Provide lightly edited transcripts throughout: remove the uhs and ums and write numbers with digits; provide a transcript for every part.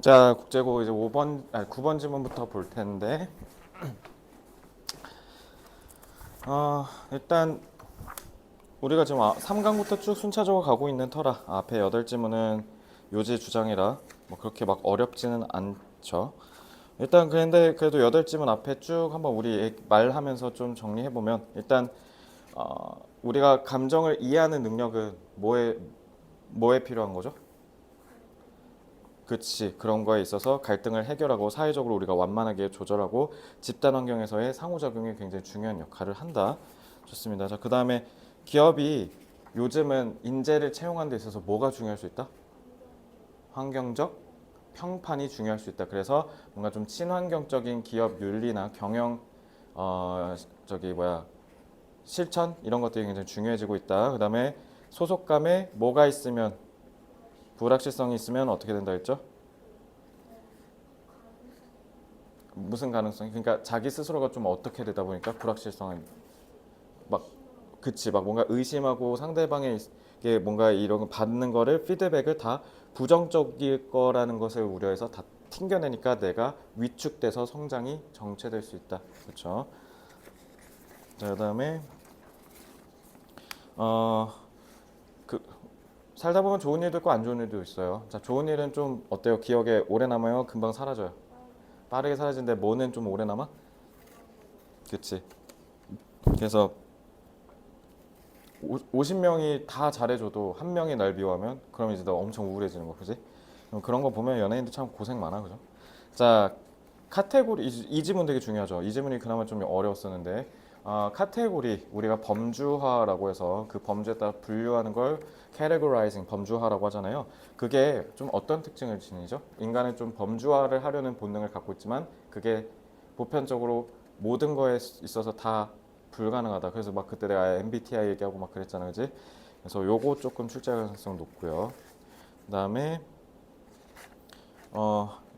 자, 국제고 이제 9번 지문부터 볼 텐데, 일단 우리가 지금 3강부터 쭉 순차적으로 가고 있는 터라 앞에 8지문은 요지 주장이라 뭐 그렇게 막 어렵지는 않죠. 일단 그런데 그래도 8지문 앞에 쭉 한번 우리 말하면서 좀 정리해보면 일단 우리가 감정을 이해하는 능력은 뭐에 필요한 거죠? 그치. 그런 거에 있어서 갈등을 해결하고 사회적으로 우리가 완만하게 조절하고 집단 환경에서의 상호작용이 굉장히 중요한 역할을 한다. 좋습니다. 자, 그 다음에 기업이 요즘은 인재를 채용하는 데 있어서 뭐가 중요할 수 있다? 환경적 평판이 중요할 수 있다. 그래서 뭔가 좀 친환경적인 기업 윤리나 경영 어 저기 뭐야 실천 이런 것들이 굉장히 중요해지고 있다. 그 다음에 소속감에 뭐가 있으면 불확실성이 있으면 어떻게 된다 했죠? 무슨 가능성이? 그러니까 자기 스스로가 좀 어떻게 되다 보니까 불확실성은 막 그치 막 뭔가 의심하고 상대방의 게 뭔가 이런 거 받는 거를 피드백을 다 부정적일 거라는 것을 우려해서 다 튕겨내니까 내가 위축돼서 성장이 정체될 수 있다. 그렇죠? 자, 그다음에 어 그 살다 보면 좋은 일도 있고 안 좋은 일도 있어요. 자, 좋은 일은 좀 어때요? 기억에 오래 남아요? 금방 사라져요? 빠르게 사라지는데 뭐는 좀 오래 남아? 그치? 그래서 50명이 다 잘해줘도 한 명이 날 미워하면 그럼 이제 너 엄청 우울해지는 거 그지? 그런 거 보면 연예인들 참 고생 많아 그죠? 자, 카테고리 이 지문 되게 중요하죠. 이 지문이 그나마 좀 어려웠었는데 카테고리 우리가 범주화라고 해서 그 범주에 따라 분류하는 걸 categorizing 범주화라고 하잖아요. 그게 좀 어떤 특징을 지니죠? 인간은 좀 범주화를 하려는 본능을 갖고 있지만 그게 보편적으로 모든 거에 있어서 다 불가능하다. 그래서 막 그때 내가 MBTI 얘기하고 막 그랬잖아, 그지? 그래서 요거 조금 출제 가능성 높고요. 그다음에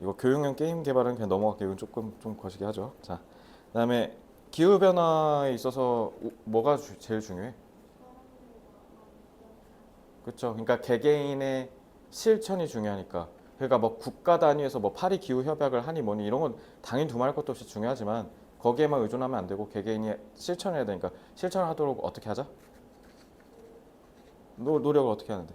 이거 교육용 게임 개발은 그냥 넘어갈게요. 이건 조금 좀 거시기 하죠. 자, 그다음에 기후 변화에 있어서 뭐가 제일 중요해? 그렇죠? 그러니까 개개인의 실천이 중요하니까. 그러니까 뭐 국가 단위에서 뭐 파리 기후 협약을 하니 뭐니 이런 건 당연히 두말할 것도 없이 중요하지만 거기에만 의존하면 안 되고 개개인이 실천을 해야 되니까 실천을 하도록 어떻게 하자? 노력을 어떻게 하는데?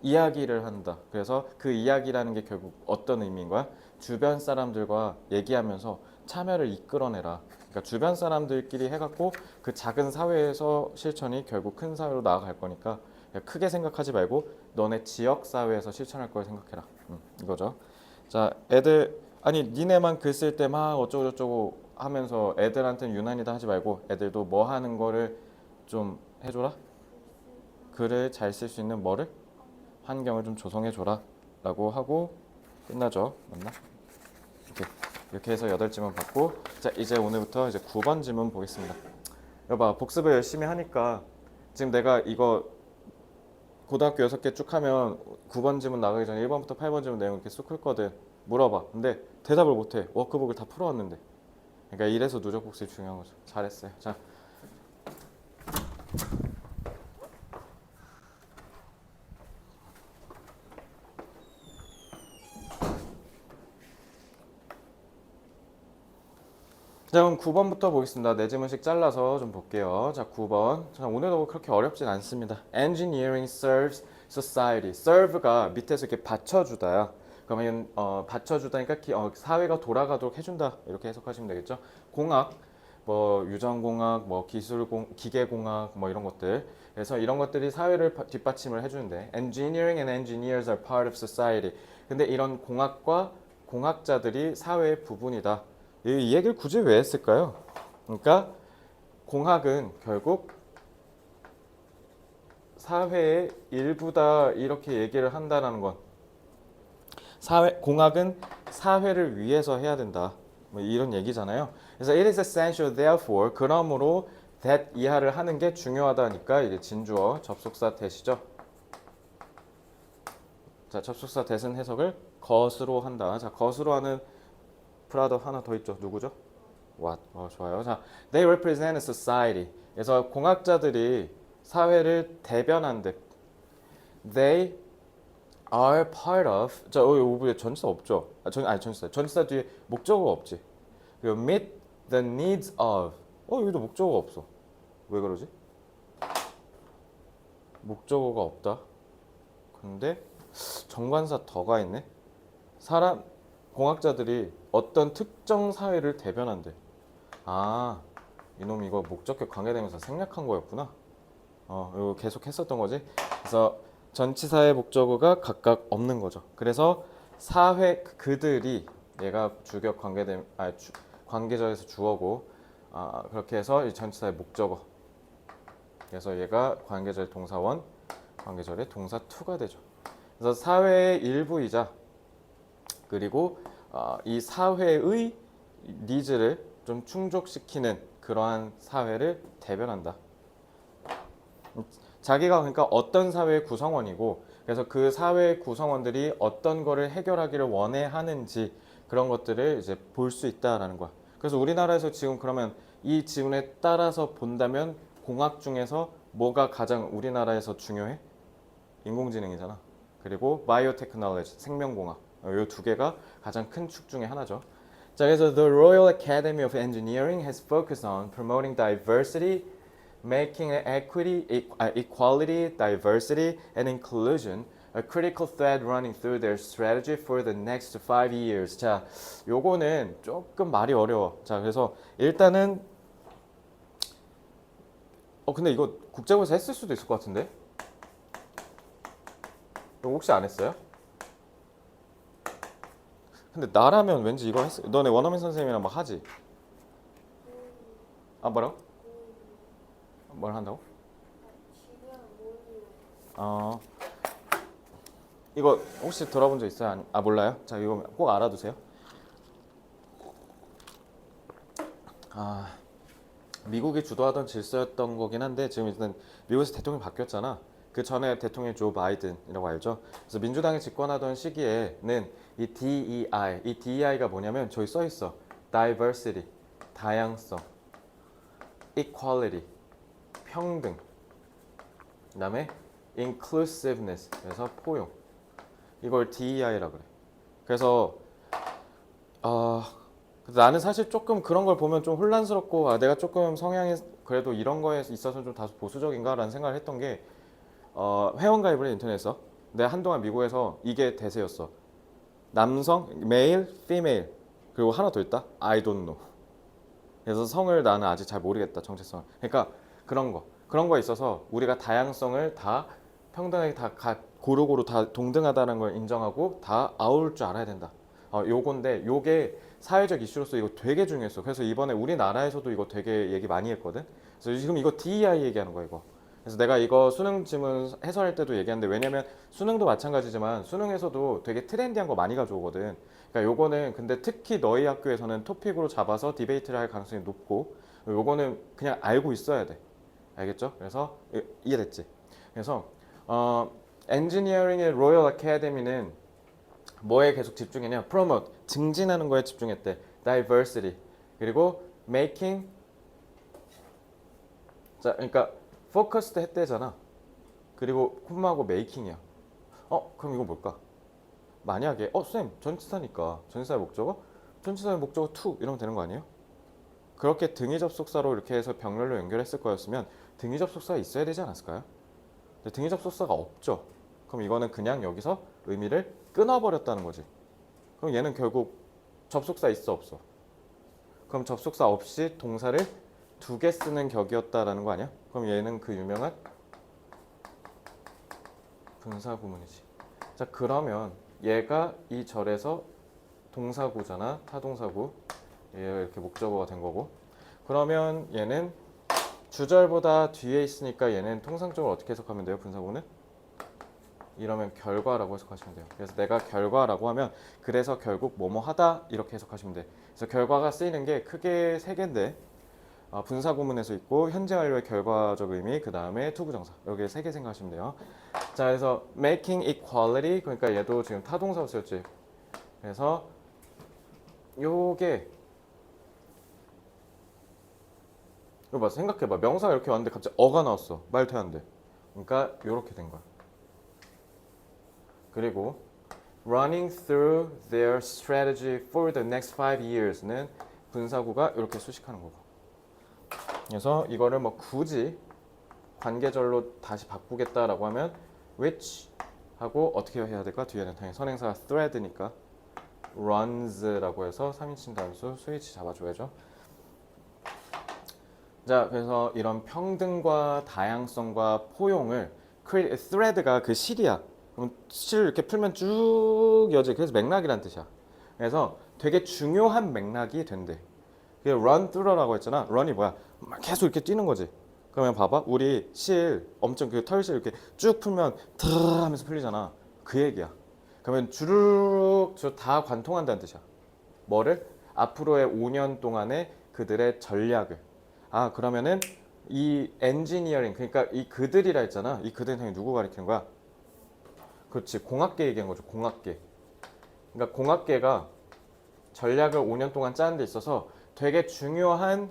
이야기를 한다. 그래서 그 이야기라는 게 결국 어떤 의미인 거야? 주변 사람들과 얘기하면서 참여를 이끌어내라. 그러니까 주변 사람들끼리 해갖고 그 작은 사회에서 실천이 결국 큰 사회로 나아갈 거니까 크게 생각하지 말고 너네 지역 사회에서 실천할 걸 생각해라. 이거죠. 자, 애들 아니 니네만 글 쓸 때 막 어쩌고 저쩌고 하면서 애들한테는 유난히다 하지 말고 애들도 뭐 하는 거를 좀 해줘라. 글을 잘 쓸 수 있는 뭐를 환경을 좀 조성해 줘라 라고 하고 끝나죠. 맞나? 이렇게 해서 8지문 받고 자 이제 오늘부터 이제 9번 지문 보겠습니다. 여봐 복습을 열심히 하니까 지금 내가 이거 고등학교 6개 쭉 하면 9번 지문 나가기 전에 1번부터 8번 지문 내용 이렇게 쑥 훑거든. 물어봐. 근데 대답을 못해. 워크북을 다 풀어왔는데. 그러니까 이래서 누적 복습이 중요한 거죠. 잘했어요. 자, 자 그럼 9번부터 보겠습니다. 네 지문씩 잘라서 좀 볼게요. 자 9번. 자 오늘도 그렇게 어렵진 않습니다. Engineering serves society. serve가 밑에서 이렇게 받쳐주다야. 그러면 받쳐주다니까 사회가 돌아가도록 해준다 이렇게 해석하시면 되겠죠. 공학, 뭐 유전공학, 뭐 기계공학 뭐 이런 것들. 그래서 이런 것들이 사회를 뒷받침을 해주는데 Engineering and engineers are part of society. 근데 이런 공학과 공학자들이 사회의 부분이다. 이 얘기를 굳이 왜 했을까요? 그러니까 공학은 결국 사회의 일부다 이렇게 얘기를 한다는 건 공학은 사회를 위해서 해야 된다. 뭐 이런 얘기잖아요. 그래서 it is essential therefore 그러므로 that 이하를 하는 게 중요하다니까 이게 진주어 접속사 대시죠. 자 접속사 대신 해석을 것으로 한다. 자 것으로 하는 프라더 하나 더 있죠. 누구죠? What? 좋아요. 자, they represent a society. 그래서 공학자들이 사회를 대변한대. They are part of. 자, 여기 전치사 없죠? 아니 전치사. 전치사 뒤에 목적어가 없지. 그리고 meet the needs of. 여기도 목적어가 없어. 왜 그러지? 목적어가 없다. 근데 정관사 더가 있네. 사람 공학자들이 어떤 특정 사회를 대변한대. 아, 이놈 이거 목적격 관계대명사 생략한 거였구나. 이거 계속 했었던 거지. 그래서 전치사의 목적어가 각각 없는 거죠. 그래서 사회 그들이 얘가 주격 관계대 관계절에서 주어고 그렇게 해서 이 전치사의 목적어. 그래서 얘가 관계절 동사원, 관계절의 동사 투가 되죠. 그래서 사회의 일부이자 그리고 이 사회의 니즈를 좀 충족시키는 그러한 사회를 대변한다. 자기가 그러니까 어떤 사회의 구성원이고 그래서 그 사회의 구성원들이 어떤 거를 해결하기를 원해 하는지 그런 것들을 이제 볼 수 있다라는 거야. 그래서 우리나라에서 지금 그러면 이 지문에 따라서 본다면 공학 중에서 뭐가 가장 우리나라에서 중요해? 인공지능이잖아. 그리고 바이오테크놀로지, 생명공학. 이 두 개가 가장 큰 축 중에 하나죠. 자, 그래서 The Royal Academy of Engineering has focused on promoting diversity, making equality, diversity, and inclusion a critical thread running through their strategy for the next 5 years. 자, 요거는 조금 말이 어려워. 자, 그래서 일단은 근데 이거 국제고에서 했을 수도 있을 것 같은데? 이거 혹시 안 했어요? 근데 나라면 왠지 이거 했어. 너네 원어민 선생님이랑 막 하지? 뭐라고? 뭘 한다고? 어, 이거 혹시 들어본 적 있어요? 몰라요? 자, 이거 꼭 알아두세요. 미국이 주도하던 질서였던 거긴 한데 지금 일단 미국에서 대통령이 바뀌었잖아. 그 전에 대통령이 조 바이든이라고 알죠. 그래서 민주당이 집권하던 시기에는 이 DEI, 이 DEI가 뭐냐면 저기 써 있어. Diversity, 다양성, Equality, 평등, 그다음에 Inclusiveness, 그래서 포용. 이걸 DEI라 그래. 그래서 나는 사실 조금 그런 걸 보면 좀 혼란스럽고 내가 조금 성향이 그래도 이런 거에 있어서 좀 다소 보수적인가라는 생각을 했던 게 회원가입을 해 인터넷에서. 내가 한동안 미국에서 이게 대세였어. 남성, male, female 그리고 하나 더 있다. I don't know. 그래서 성을 나는 아직 잘 모르겠다 정체성. 그러니까 그런 거 있어서 우리가 다양성을 다 평등하게 다 고루고루 다 동등하다는 걸 인정하고 다 아울 줄 알아야 된다. 요건데 요게 사회적 이슈로서 이거 되게 중요했어. 그래서 이번에 우리나라에서도 이거 되게 얘기 많이 했거든. 그래서 지금 이거 DEI 얘기하는 거야 이거. 그래서 내가 이거 수능 지문 해설할 때도 얘기하는데 왜냐면 수능도 마찬가지지만 수능에서도 되게 트렌디한 거 많이 가져오거든. 그러니까 요거는 근데 특히 너희 학교에서는 토픽으로 잡아서 디베이트를 할 가능성이 높고 요거는 그냥 알고 있어야 돼. 알겠죠? 그래서 이해됐지? 그래서 엔지니어링의 로열 아카데미는 뭐에 계속 집중했냐? promote, 증진하는 거에 집중했대. diversity, 그리고 making, 자, 그러니까 focused 했대잖아. 그리고 콤마하고 making이야. 그럼 이거 뭘까? 만약에 쌤 전치사니까 전치사의 목적어? 전치사의 목적어 to 이러면 되는 거 아니에요? 그렇게 등위 접속사로 이렇게 해서 병렬로 연결했을 거였으면 등위 접속사가 있어야 되지 않았을까요? 근데 등위 접속사가 없죠. 그럼 이거는 그냥 여기서 의미를 끊어버렸다는 거지. 그럼 얘는 결국 접속사 있어 없어? 그럼 접속사 없이 동사를 두 개 쓰는 격이었다라는 거 아니야? 그럼 얘는 그 유명한 분사구문이지. 자, 그러면 얘가 이 절에서 동사구잖아. 타동사구. 얘가 이렇게 목적어가 된 거고. 그러면 얘는 주절보다 뒤에 있으니까 얘는 통상적으로 어떻게 해석하면 돼요? 분사구는? 이러면 결과라고 해석하시면 돼요. 그래서 내가 결과라고 하면 그래서 결국 뭐뭐 하다 이렇게 해석하시면 돼. 그래서 결과가 쓰이는 게 크게 세 개인데 분사 구문에서 있고 현재 완료의 결과적 의미 그 다음에 투부정사 여기 세 개 생각하시면 돼요. 자, 그래서 making equality 그러니까 얘도 지금 타동사로 쓰였지. 그래서 요게 이거 봐 생각해봐 명사가 이렇게 왔는데 갑자기 어가 나왔어 말 돼야 안 돼. 그러니까 요렇게 된 거야. 그리고 running through their strategy for the next 5 years는 분사구가 이렇게 수식하는 거고. 그래서 이거를 뭐 굳이 관계절로 다시 바꾸겠다라고 하면 which 하고 어떻게 해야 될까? 뒤에는 당연히 선행사가 thread니까 runs라고 해서 3인칭 단수 스위치 잡아줘야죠. 자, 그래서 이런 평등과 다양성과 포용을 thread가 그 실이야. 그럼 실 이렇게 풀면 쭉 이어져. 그래서 맥락이란 뜻이야. 그래서 되게 중요한 맥락이 된대. 그 run through라고 했잖아. run이 뭐야? 막 계속 이렇게 뛰는 거지. 그러면 봐봐, 우리 실 엄청 그 털실 이렇게 쭉 풀면 드르 하면서 풀리잖아. 그 얘기야. 그러면 주르륵 다 관통한다는 뜻이야. 뭐를? 앞으로의 5년 동안의 그들의 전략을. 아, 그러면은 이 엔지니어링, 그러니까 이 그들이라 했잖아. 이 그들은 당연히 누구 가리키는 거야? 그렇지, 공학계 얘기한 거죠. 공학계. 그러니까 공학계가 전략을 5년 동안 짜는 데 있어서 되게 중요한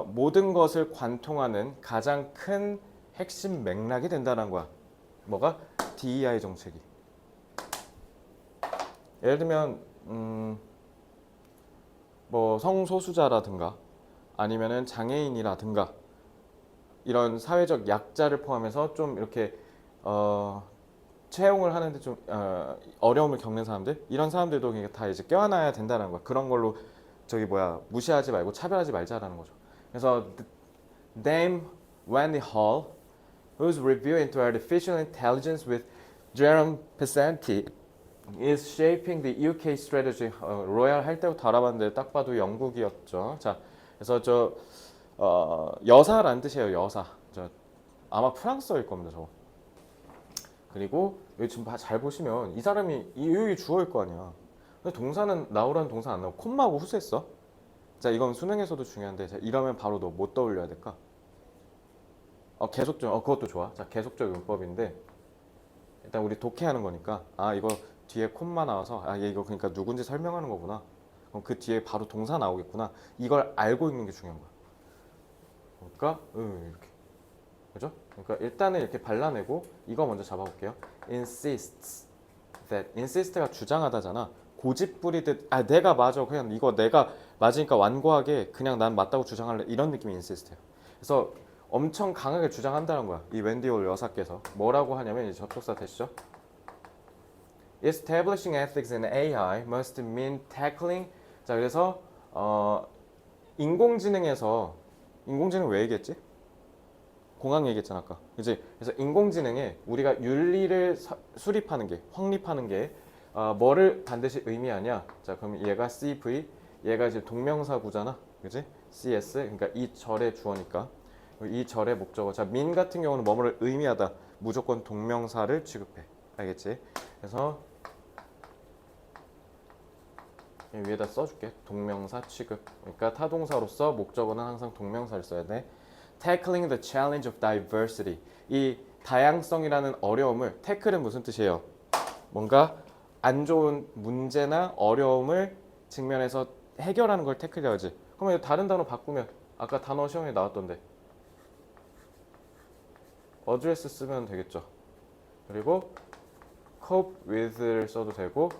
모든 것을 관통하는 가장 큰 핵심 맥락이 된다는 거야. 뭐가? DEI 정책이. 예를 들면 뭐 성소수자라든가 아니면은 장애인이라든가 이런 사회적 약자를 포함해서 좀 이렇게 채용을 하는데 좀 어려움을 겪는 사람들, 이런 사람들도 다 이제 껴안아야 된다는 거야. 그런 걸로 저기 뭐야, 무시하지 말고 차별하지 말자라는 거죠. 그래서 Dame Wendy Hall, whose review into artificial intelligence with Jerome Pessanti is shaping the UK strategy. 로얄 할 때부터 알아봤는데 딱 봐도 영국이었죠. 자, 그래서 저 여사라는 뜻이에요. 여사. 저 아마 프랑스어일 겁니다. 저. 그리고 여기 지금 잘 보시면 이 사람이 여기 주어일 거 아니야. 근데 동사는 나오라는 동사 안 나오고 콤마하고 후수했어. 자, 이건 수능에서도 중요한데, 자, 이러면 바로 너 뭐 떠올려야 될까? 계속적. 그것도 좋아. 자, 계속적 용법인데 일단 우리 독해하는 거니까 이거 뒤에 콤마 나와서 얘 이거 그러니까 누군지 설명하는 거구나. 그럼 그 뒤에 바로 동사 나오겠구나. 이걸 알고 있는 게 중요한 거야. 그러니까 이렇게. 그죠? 그러니까 일단은 이렇게 발라내고 이거 먼저 잡아볼게요. insists that. insist가 주장하다잖아. 고집 부리듯 내가 맞아. 그냥 이거 내가 맞으니까 완고하게 그냥 난 맞다고 주장할래. 이런 느낌이 insist예요. 그래서 엄청 강하게 주장한다는 거야. 이 웬디 홀 여사께서 뭐라고 하냐면 이제 접속사 되시죠? Establishing ethics in AI must mean tackling. 자, 그래서 인공지능에서 인공지능 왜 얘기했지? 공학 얘기했잖아 아까. 그지? 그래서 인공지능에 우리가 윤리를 수립하는 게, 확립하는 게 뭐를 반드시 의미하냐? 자, 그럼 얘가 CV, 얘가 이제 동명사구잖아, 그지? CS, 그러니까 이 절의 주어니까 이 절의 목적어. 자, 민 같은 경우는 뭐뭐를 의미하다, 무조건 동명사를 취급해. 알겠지? 그래서 위에다 써줄게. 동명사 취급. 그러니까 타동사로서 목적어는 항상 동명사를 써야 돼. Tackling the challenge of diversity. 이 다양성이라는 어려움을, 태클은 무슨 뜻이에요? 뭔가 안 좋은 문제나 어려움을 직면해서 해결하는 걸 태클이라고 하지. 그러면 다른 단어 바꾸면 아까 단어 시험에 나왔던데 address 쓰면 되겠죠. 그리고 cope with를 써도 되고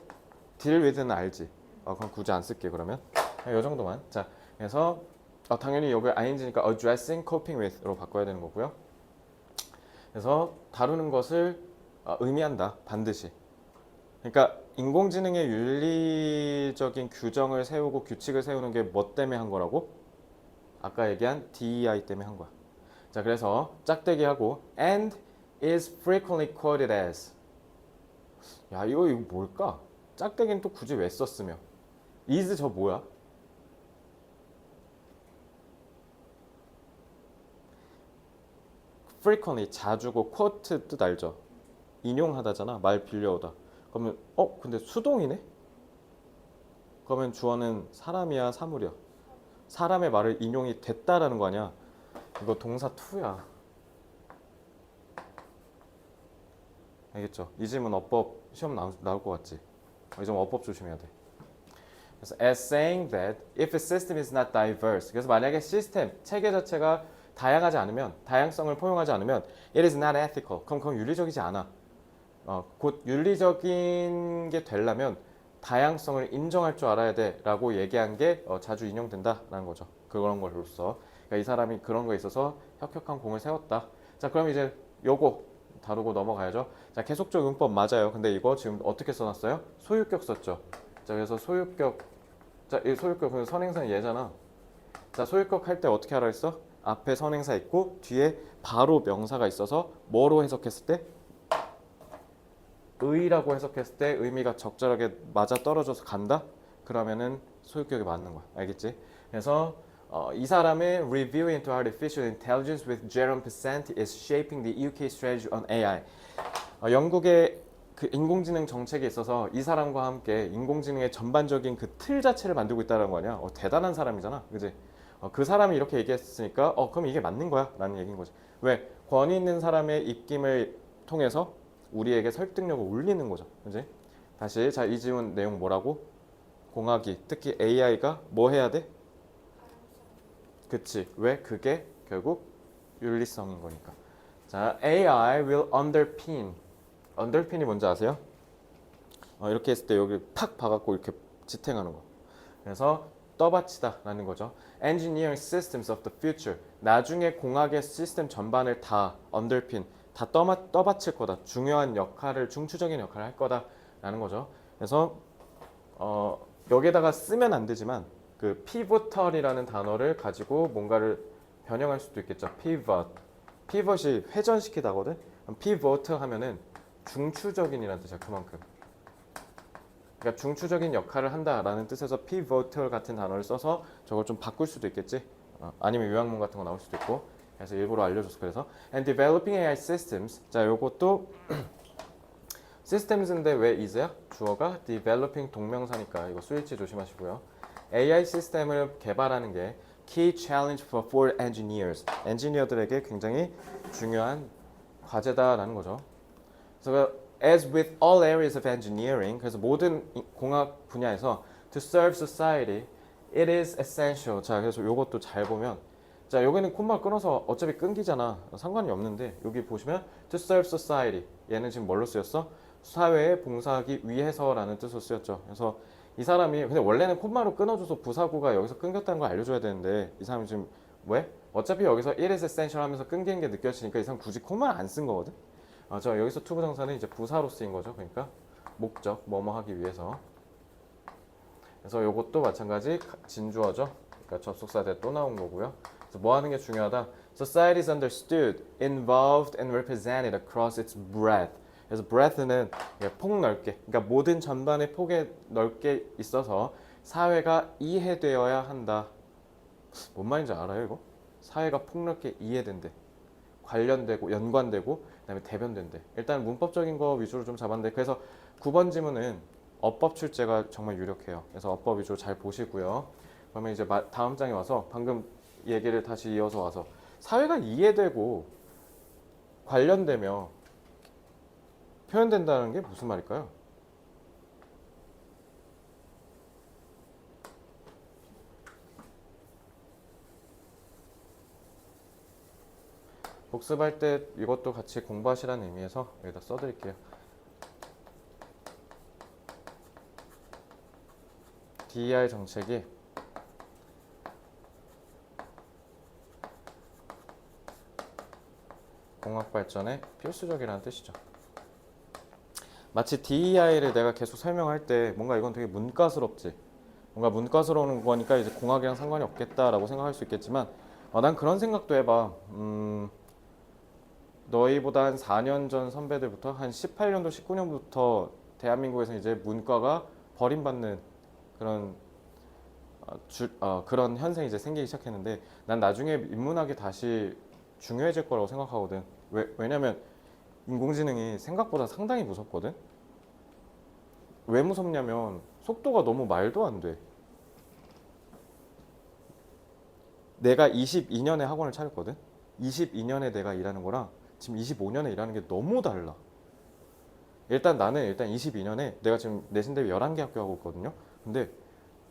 deal with는 알지. 그럼 굳이 안 쓸게. 그러면 이 정도만. 자, 그래서 당연히 여기 ing니까 addressing, coping with로 바꿔야 되는 거고요. 그래서 다루는 것을 의미한다. 반드시. 그러니까 인공지능의 윤리적인 규정을 세우고 규칙을 세우는 게 뭐 때문에 한 거라고? 아까 얘기한 DEI 때문에 한 거야. 자, 그래서 짝대기하고 and is frequently quoted as. 야, 이거 뭘까? 짝대기는 또 굳이 왜 썼으며? is 저 뭐야? frequently 자주고 quote 뜻 알죠? 인용하다잖아. 말 빌려오다. 그러면 근데 수동이네? 그러면 주어는 사람이야, 사물이야? 사람의 말을 인용이 됐다라는 거 아니야? 이거 동사 to야. 알겠죠? 이 질문 어법 시험 나올 것 같지? 이 점 어법 조심해야 돼. 그래서 as saying that if a system is not diverse. 그래서 만약에 시스템, 체계 자체가 다양하지 않으면, 다양성을 포용하지 않으면 it is not ethical. 그럼 그건 윤리적이지 않아. 곧 윤리적인 게 되려면 다양성을 인정할 줄 알아야 돼라고 얘기한 게 자주 인용된다라는 거죠. 그런 걸로써 그러니까 이 사람이 그런 거에 있어서 혁혁한 공을 세웠다. 자, 그럼 이제 요거 다루고 넘어가야죠. 자, 계속적 용법 맞아요. 근데 이거 지금 어떻게 써놨어요? 소유격 썼죠. 자, 그래서 소유격, 자, 이 소유격은 선행사는 얘잖아. 자, 소유격 할 때 어떻게 하라 했어? 앞에 선행사 있고 뒤에 바로 명사가 있어서 뭐로 해석했을 때? 의라고 해석했을 때 의미가 적절하게 맞아 떨어져서 간다? 그러면은 소유격이 맞는 거야. 알겠지? 그래서 이 사람의 Review into Artificial Intelligence with Jerome Pesant is shaping the UK strategy on AI. 영국의 그 인공지능 정책에 있어서 이 사람과 함께 인공지능의 전반적인 그 틀 자체를 만들고 있다는 거 아니야? 대단한 사람이잖아. 그지? 그 사람이 이렇게 얘기했으니까 그럼 이게 맞는 거야 라는 얘기인 거지. 왜? 권위 있는 사람의 입김을 통해서 우리에게 설득력을 올리는 거죠. 그지? 다시 자, 이 질문 내용 뭐라고? 공학이 특히 AI가 뭐 해야 돼? 그치. 왜? 그게 결국 윤리성인 거니까. 자, AI will underpin. underpin이 뭔지 아세요? 이렇게 했을 때 여기 팍 박았고 이렇게 지탱하는 거. 그래서 떠받치다라는 거죠. Engineering systems of the future. 나중에 공학의 시스템 전반을 다 underpin, 다 떠받칠 거다. 중요한 역할을, 중추적인 역할을 할 거다라는 거죠. 그래서 여기에다가 쓰면 안 되지만 그 pivotal이라는 단어를 가지고 뭔가를 변형할 수도 있겠죠. pivot. pivot이 회전시키다거든. pivot 하면은 중추적인이라는 뜻이야. 그만큼. 그러니까 중추적인 역할을 한다라는 뜻에서 pivotal 같은 단어를 써서 저걸 좀 바꿀 수도 있겠지. 아니면 요약문 같은 거 나올 수도 있고. 그래서 일부러 알려줬어. 그래서 and developing AI systems. 자, 요것도 systems인데 왜 is야? 주어가 developing 동명사니까 이거 스위치 조심하시고요. AI 시스템을 개발하는 게 key challenge for engineers. 엔지니어들에게 굉장히 중요한 과제다라는 거죠. 그래서 as with all areas of engineering, 그래서 모든 공학 분야에서 to serve society, it is essential. 자, 그래서 요것도 잘 보면 자, 여기는 콤마 끊어서 어차피 끊기잖아. 상관이 없는데 여기 보시면 to serve society. 얘는 지금 뭘로 쓰였어? 사회에 봉사하기 위해서라는 뜻으로 쓰였죠. 그래서 이 사람이 근데 원래는 콤마로 끊어줘서 부사구가 여기서 끊겼다는 걸 알려줘야 되는데 이 사람이 지금 왜? 어차피 여기서 it is essential 하면서 끊기는 게 느껴지니까 이 사람 굳이 콤마를 안 쓴 거거든. 저 여기서 투부정사는 이제 부사로 쓰인 거죠. 그러니까 목적 뭐뭐 하기 위해서. 그래서 이것도 마찬가지 진주어죠. 그러니까 접속사대 또 나온 거고요. 그래서 뭐 하는 게 중요하다. Society is understood, involved and represented across its breadth. 그래서 breadth는 폭넓게, 그러니까 모든 전반의 폭에 넓게 있어서 사회가 이해되어야 한다. 뭔 말인지 알아요, 이거? 사회가 폭넓게 이해된대. 관련되고 연관되고 그다음에 대변된대. 일단 문법적인 거 위주로 좀 잡았는데 그래서 9번 지문은 어법 출제가 정말 유력해요. 그래서 어법 위주로 잘 보시고요. 그러면 이제 다음 장에 와서 방금 얘기를 다시 이어서 와서 사회가 이해되고 관련되며 표현된다는 게 무슨 말일까요? 복습할 때 이것도 같이 공부하시라는 의미에서 여기다 써드릴게요. DEI 정책이 공학 발전에 필수적이라는 뜻이죠. 마치 DEI를 내가 계속 설명할 때 뭔가 이건 되게 문과스럽지. 뭔가 문과스러운 거니까 이제 공학이랑 상관이 없겠다라고 생각할 수 있겠지만 난 그런 생각도 해봐. 너희보다 한 4년 전 선배들부터 한 18년도, 19년부터 대한민국에서 이제 문과가 버림받는 그런 그런 현상이 이제 생기기 시작했는데 난 나중에 인문학이 다시 중요해질 거라고 생각하거든. 왜냐면 인공지능이 생각보다 상당히 무섭거든. 왜 무섭냐면 속도가 너무 말도 안 돼. 내가 22년에 학원을 차렸거든. 22년에 내가 일하는 거랑 지금 25년에 일하는 게 너무 달라. 나는 22년에 내가 지금 내신대비 11개 학교 하고 있거든요. 근데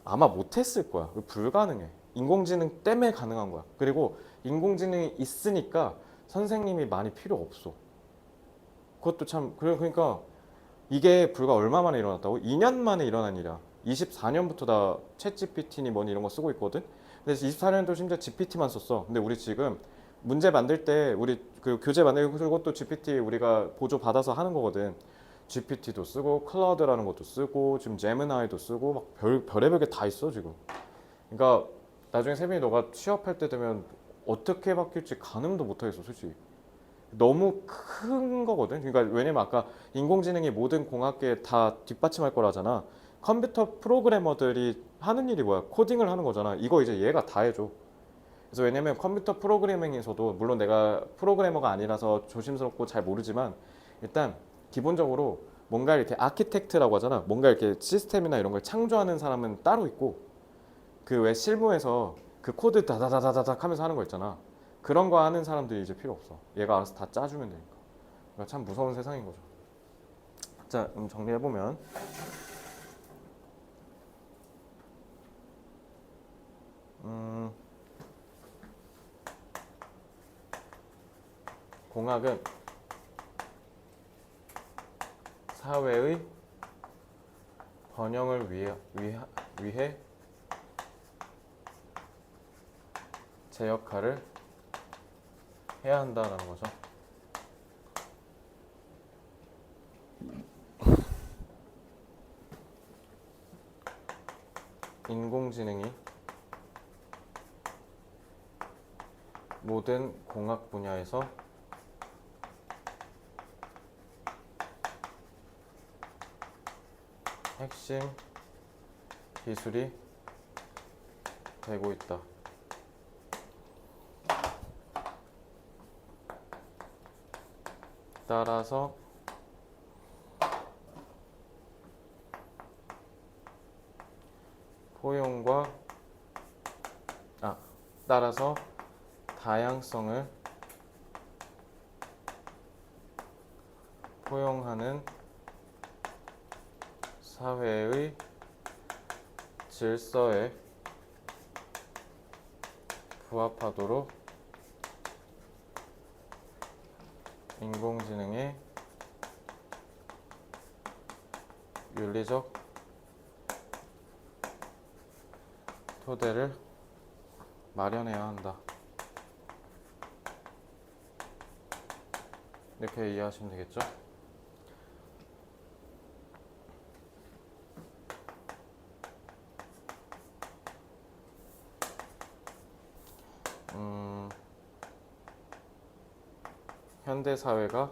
아마 못했을 거야. 불가능해. 인공지능 때문에 가능한 거야. 그리고 인공지능이 있으니까 선생님이 많이 필요 없어. 그것도 참 그러니까 이게 불과 얼마 만에 일어났다고? 2년 만에 일어난 일이야. 24년부터 다 챗GPT니 뭐니 이런 거 쓰고 있거든. 근데 24년도 심지어 GPT만 썼어. 근데 우리 지금 문제 만들 때 우리 그 교재 만들고 그것도 GPT 우리가 보조 받아서 하는 거거든. GPT도 쓰고 클라우드라는 것도 쓰고 지금 제미나이도 쓰고 막 별의별 게 다 있어 지금. 그러니까 나중에 세빈이 너가 취업할 때 되면 어떻게 바뀔지 가늠도 못하겠어 솔직히. 너무 큰 거거든. 그러니까 왜냐면 아까 인공지능이 모든 공학계에 다 뒷받침할 거라잖아. 컴퓨터 프로그래머들이 하는 일이 뭐야? 코딩을 하는 거잖아. 이거 이제 얘가 다 해줘. 그래서 왜냐면 컴퓨터 프로그래밍에서도 물론 내가 프로그래머가 아니라서 조심스럽고 잘 모르지만 일단 기본적으로 뭔가 이렇게 아키텍트라고 하잖아. 뭔가 이렇게 시스템이나 이런 걸 창조하는 사람은 따로 있고 그 왜 실무에서 그 코드 다다다다닥 하면서 하는 거 있잖아. 그런 거 하는 사람들이 이제 필요 없어. 얘가 알아서 다 짜주면 되니까. 그러니까 참 무서운 세상인 거죠. 자, 정리해보면 공학은 사회의 번영을 위해 제 역할을 해야 한다는 거죠. 인공지능이 모든 공학 분야에서 핵심 기술이 되고 있다. 따라서 포용과 따라서 다양성을 포용하는 사회의 질서에 부합하도록 인공지능의 윤리적 토대를 마련해야 한다. 이렇게 이해하시면 되겠죠? 현대 사회가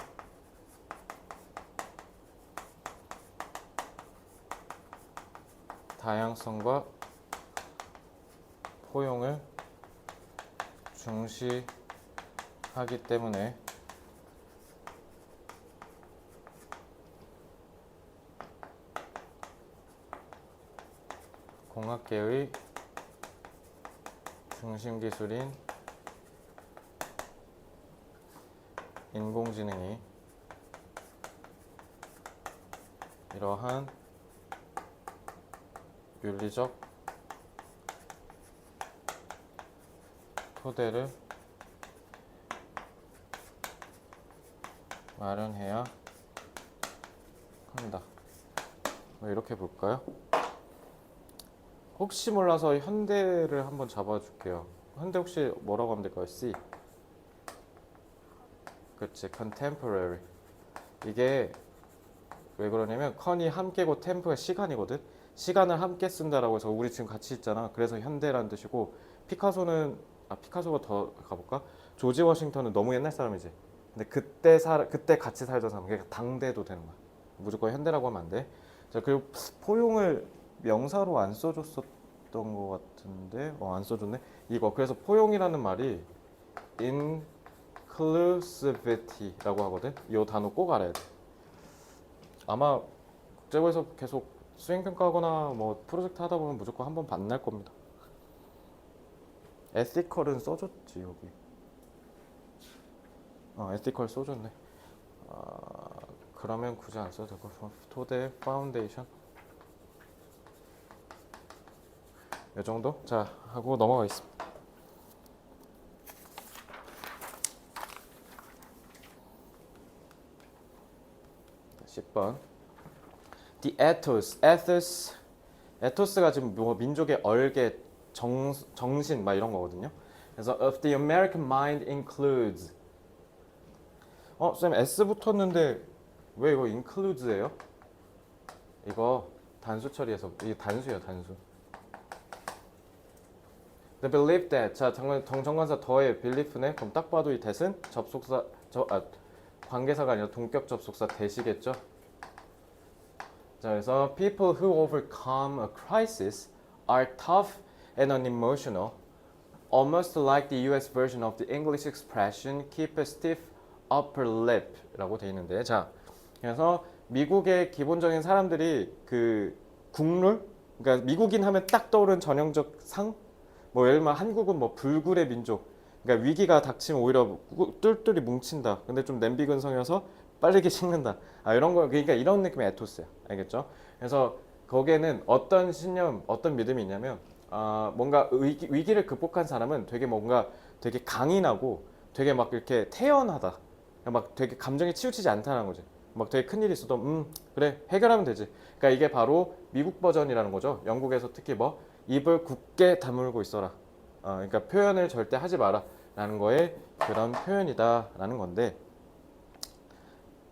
다양성과 포용을 중시하기 때문에 공학계의 중심 기술인 인공지능이 이러한 윤리적 토대를 마련해야 한다. 이렇게 볼까요? 혹시 몰라서 현대를 한번 잡아줄게요. 현대 혹시 뭐라고 하면 될까요? C. 그치, contemporary. 이게 왜 그러냐면 컨이 함께고 템포가 시간이거든. 시간을 함께 쓴다라고 해서 우리 지금 같이 있잖아. 그래서 현대라는 뜻이고 피카소는 피카소가 더 가볼까? 조지 워싱턴은 너무 옛날 사람이지. 근데 그때 같이 살던 사람. 그러니까 당대도 되는 거야. 무조건 현대라고 하면 안 돼. 자, 그리고 포용을 명사로 안 써줬었던 것 같은데 안 써줬네. 이거 그래서 포용이라는 말이 inclusivity라고 하거든. 이 단어 꼭 알아야 돼. 아마 국제고에서 계속 수행평가하거나 뭐 프로젝트 하다 보면 무조건 한번 만날 겁니다. 에티컬은 써줬지 여기. 에티컬 써줬네. 그러면 굳이 안 써도 되고 토대 파운데이션 이 정도? 자 하고 넘어가겠습니다. 10번 The ethos가 지금 뭐 민족의 얼개, 정신 막 이런 거거든요. 그래서 of the American mind includes. 쌤 S 붙었는데 왜 이거 includes예요? 이거 단수 처리해서 이게 단수예요, 단수. The belief that. 자, 정관사 더의 belief네. 그럼 딱 봐도 이 that은 접속사 관계사가 아니라 동격 접속사 that이겠죠. 자, 그래서 people who overcome a crisis are tough and unemotional, almost like the US version of the English expression keep a stiff upper lip 라고 돼 있는데, 자, 그래서 미국의 기본적인 사람들이 그 국룰, 그러니까 미국인 하면 딱 떠오른 전형적 상, 뭐 예를 들면 한국은 뭐 불굴의 민족, 그러니까 위기가 닥치면 오히려 똘똘이 뭉친다. 근데 좀 냄비 근성이어서 빠르게 식는다. 이런 거, 그러니까 이런 느낌의 에토스야. 알겠죠? 그래서 거기에는 어떤 신념, 어떤 믿음이 있냐면, 뭔가 위기를 극복한 사람은 되게 뭔가 되게 강인하고 되게 막 이렇게 태연하다. 막 되게 감정에 치우치지 않다는 거지. 막 되게 큰일이 있어도 그래 해결하면 되지. 그러니까 이게 바로 미국 버전이라는 거죠. 영국에서 특히 뭐 입을 굳게 다물고 있어라. 그러니까 표현을 절대 하지 마라 라는 거에 그런 표현이다 라는 건데,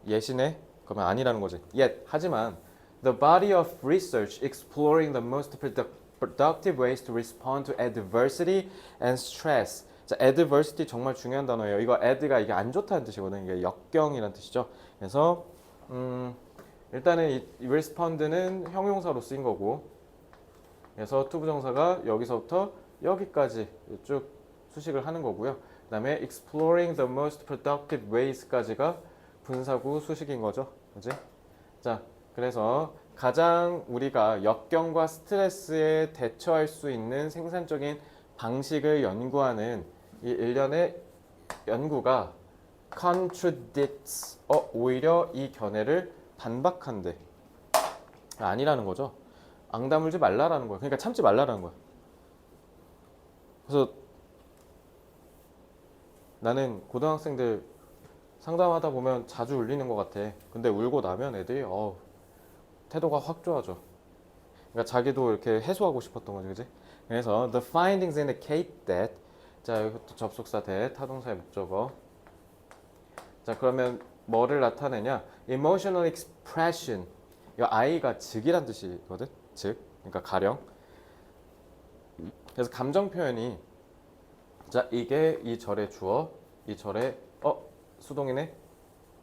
예시네? 그러면 아니라는 거지. Yet, 하지만 the body of research exploring the most productive ways to respond to adversity and stress. 자, adversity 정말 중요한 단어예요. 이거 ad가 이게 안 좋다는 뜻이거든요. 이게 역경이라는 뜻이죠. 그래서 일단은 이 respond는 형용사로 쓰인 거고, 그래서 투부정사가 여기서부터 여기까지 쭉 수식을 하는 거고요. 그 다음에 exploring the most productive ways까지가 분사구 수식인 거죠. 그지? 자, 그래서 가장 우리가 역경과 스트레스에 대처할 수 있는 생산적인 방식을 연구하는 이 일련의 연구가 contradicts, 오히려 이 견해를 반박한대. 아니라는 거죠. 앙다물지 말라라는 거야. 그러니까 참지 말라라는 거야. 그래서 나는 고등학생들 상담하다 보면 자주 울리는 것 같아. 근데 울고 나면 애들이 태도가 확 좋아져. 그러니까 자기도 이렇게 해소하고 싶었던 거지, 그지? 그래서 the findings indicate that. 자, 여기부터 접속사 that, 타동사의 목적어. 자, 그러면 뭐를 나타내냐? emotional expression. 이 I가 즉이란 뜻이거든. 즉, 그러니까 가령. 그래서 감정 표현이, 자, 이게 이 절의 주어, 이 절의 수동이네.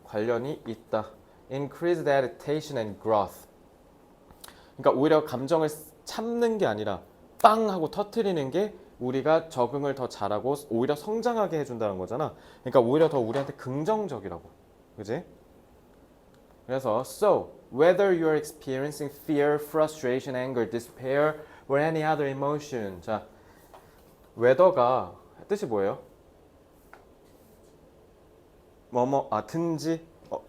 관련이 있다. increased adaptation and growth. 그러니까 오히려 감정을 참는 게 아니라 빵 하고 터트리는 게 우리가 적응을 더 잘하고 오히려 성장하게 해준다는 거잖아. 그러니까 오히려 더 우리한테 긍정적이라고. 그지? 그래서 so whether you are experiencing fear, frustration, anger, despair or any other emotion. 자, whether가 뜻이 뭐예요? 든지.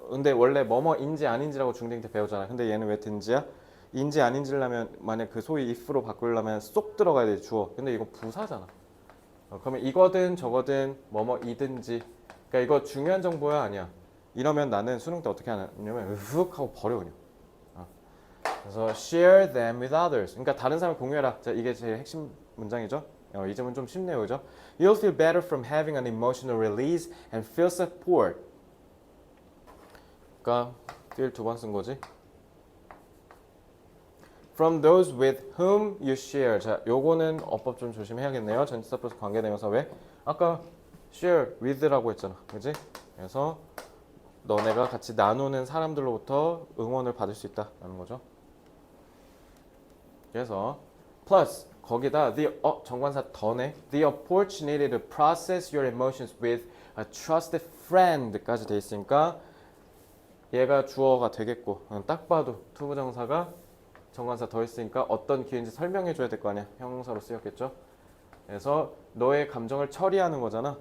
근데 원래 뭐뭐인지 아닌지라고 중딩 때 배우잖아. 근데 얘는 왜 든지야? 인지 아닌지를 하면 만약 그 소위 if로 바꾸려면 쏙 들어가야 돼, 주어. 근데 이거 부사잖아. 그러면 이거든 저거든 뭐뭐이든지. 그러니까 이거 중요한 정보야 아니야? 이러면 나는 수능 때 어떻게 하냐면 훅 하고 버려 그냥. 그래서 share them with others. 그러니까 다른 사람 공유해라. 자, 이게 제일 핵심 문장이죠. 이 점은 좀 쉽네요, 그죠? You'll feel better from having an emotional release and feel support. 그러니까 feel 두 번 쓴 거지. From those with whom you share. 자, 요거는 어법 좀 조심해야겠네요. 전치사 플러스 관계대명사. 왜? 아까 share with라고 했잖아, 그지? 그래서 너네가 같이 나누는 사람들로부터 응원을 받을 수 있다라는 거죠. 그래서 plus 거기다 the 정관사 더네 the opportunity to process your emotions with a trusted friend까지 돼 있으니까 얘가 주어가 되겠고, 딱 봐도 투부정사가 정관사 더 있으니까 어떤 기회인지 설명해 줘야 될 거 아니야. 형용사로 쓰였겠죠. 그래서 너의 감정을 처리하는 거잖아.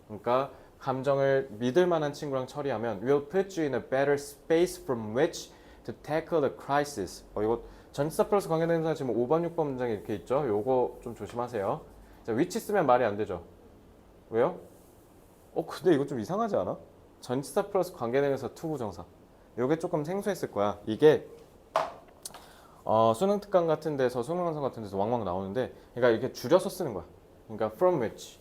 그러니까 감정을 믿을 만한 친구랑 처리하면 will put you in a better space from which to tackle the crisis. 이거 전치사 플러스 관계대명사 지금 5번, 6번 문장에 이렇게 있죠. 요거 좀 조심하세요. 자, which 쓰면 말이 안 되죠. 왜요? 근데 이거 좀 이상하지 않아? 전치사 플러스 관계대명사 투부정사. 요게 조금 생소했을 거야. 이게 수능 특강 같은 데서 수능 강사 같은 데서 왕왕 나오는데 그러니까 이렇게 줄여서 쓰는 거야. 그러니까 from which.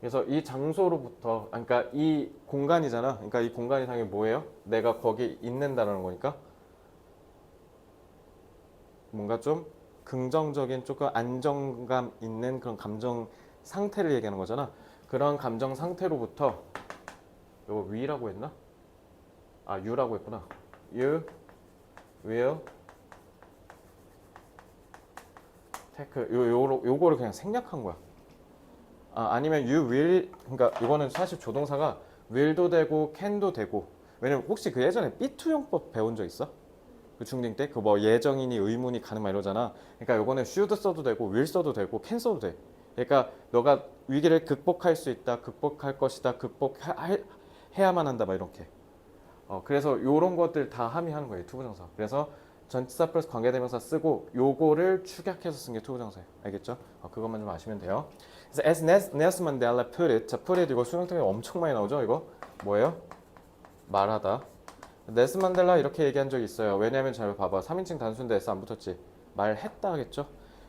그래서 이 장소로부터 그러니까 이 공간이잖아. 그러니까 이 공간이 당연히 뭐예요? 내가 거기 있는다라는 거니까 뭔가 좀 긍정적인 조금 안정감 있는 그런 감정 상태를 얘기하는 거잖아. 그런 감정 상태로부터 이거 위라고 했나? 아 you라고 했구나. You will take 요거를 그냥 생략한 거야. 아니면 you will 그러니까 이거는 사실 조동사가 will도 되고 can도 되고 왜냐면 혹시 그 예전에 삐투용법 배운 적 있어? 그 중딩 때 그 뭐 예정이니 의문이 가능 막 이러잖아. 그러니까 요거는 should 써도 되고 will 써도 되고 can 써도 돼. 그러니까 너가 위기를 극복할 수 있다, 극복할 것이다, 극복해야만 한다 막 이렇게. 그래서 요런 것들 다 함의하는 거예요 투부정사. 그래서 전치사 플러스 관계대명사 쓰고 요거를 축약해서 쓴 게 투부정사예요. 알겠죠? 그것만 좀 아시면 돼요. 그래서 as Nelson Mandela put it, 자 put it 이거 수능 등에 엄청 많이 나오죠. 이거 뭐예요? 말하다. 넬슨 만델라 이렇게 얘기한 적이 있어요. 왜냐하면 잘 봐봐. 3인칭 단수인데 S 안 붙었지. 말했다 하겠죠.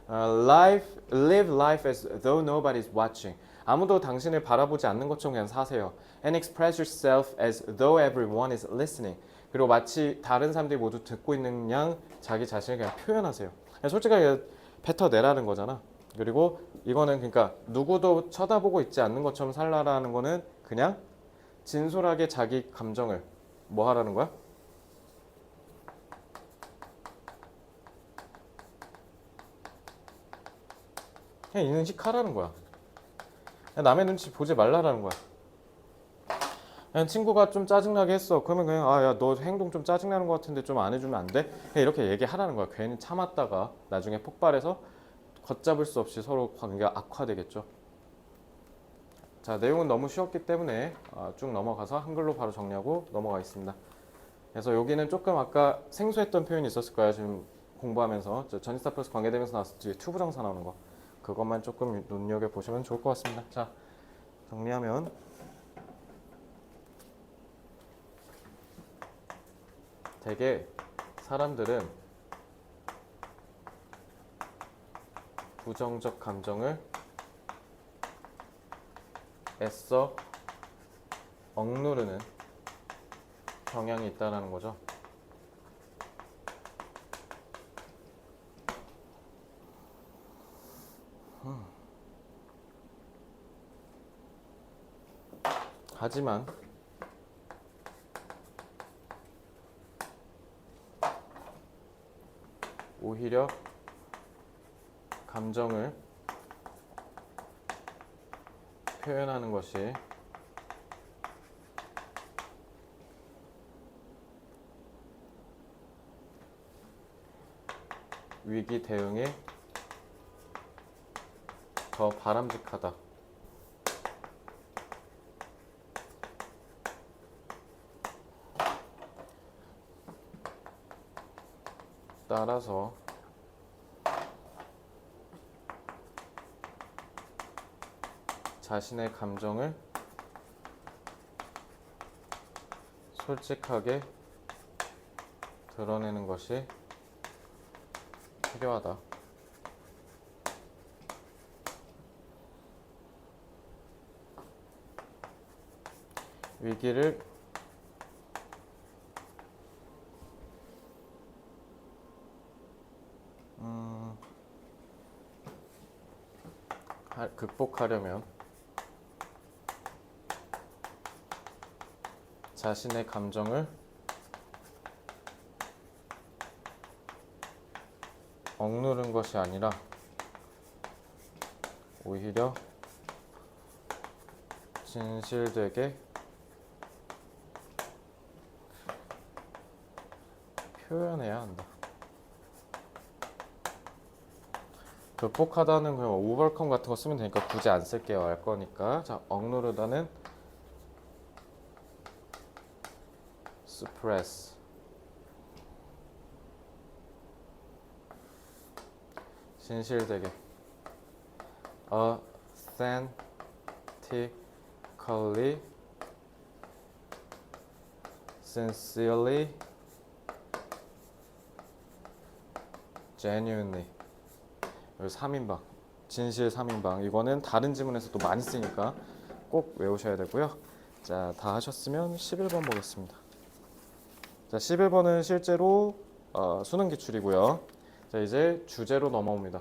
Live life as though nobody's watching. 아무도 당신을 바라보지 않는 것처럼 그냥 사세요. And express yourself as though everyone is listening. 그리고 마치 다른 사람들이 모두 듣고 있는 양 자기 자신을 그냥 표현하세요. 그냥 솔직하게 뱉어내라는 거잖아. 그리고 이거는 그러니까 누구도 쳐다보고 있지 않는 것처럼 살라라는 거는 그냥 진솔하게 자기 감정을 뭐 하라는 거야? 그냥 인식하라는 거야. 그냥 남의 눈치 보지 말라라는 거야. 그냥 친구가 좀 짜증나게 했어. 그러면 그냥 야 너 행동 좀 짜증나는 것 같은데 좀 안 해주면 안 돼? 그냥 이렇게 얘기하라는 거야. 괜히 참았다가 나중에 폭발해서 걷잡을 수 없이 서로 관계가 악화되겠죠. 자 내용은 너무 쉬웠기 때문에 쭉 넘어가서 한글로 바로 정리하고 넘어가겠습니다. 그래서 여기는 조금 아까 생소했던 표현이 있었을 거야. 지금 공부하면서 전치사 플러스 관계대명사 나왔을 때 투부정사 나오는 거 그것만 조금 눈여겨보시면 좋을 것 같습니다. 자 정리하면 되게 사람들은 부정적 감정을 애써 억누르는 경향이 있다는 거죠. 하지만 오히려 감정을 표현하는 것이 위기 대응에 더 바람직하다. 따라서 자신의 감정을 솔직하게 드러내는 것이 필요하다. 위기를 극복하려면 자신의 감정을 억누른 것이 아니라 오히려 진실되게 표현해야 한다. 극복하다는 그냥 오버컴 같은 거 쓰면 되니까 굳이 안 쓸게요. 알 거니까. 자, 억누르다는 suppress. 진실되게 authentically sincerely, genuinely. 여기 3인방, 진실 3인방. 이거는 다른 지문에서도 많이 쓰니까 꼭 외우셔야 되고요. 자, 다 하셨으면 11번 보겠습니다. 자, 11번은 실제로 수능 기출이고요. 자, 이제 주제로 넘어옵니다.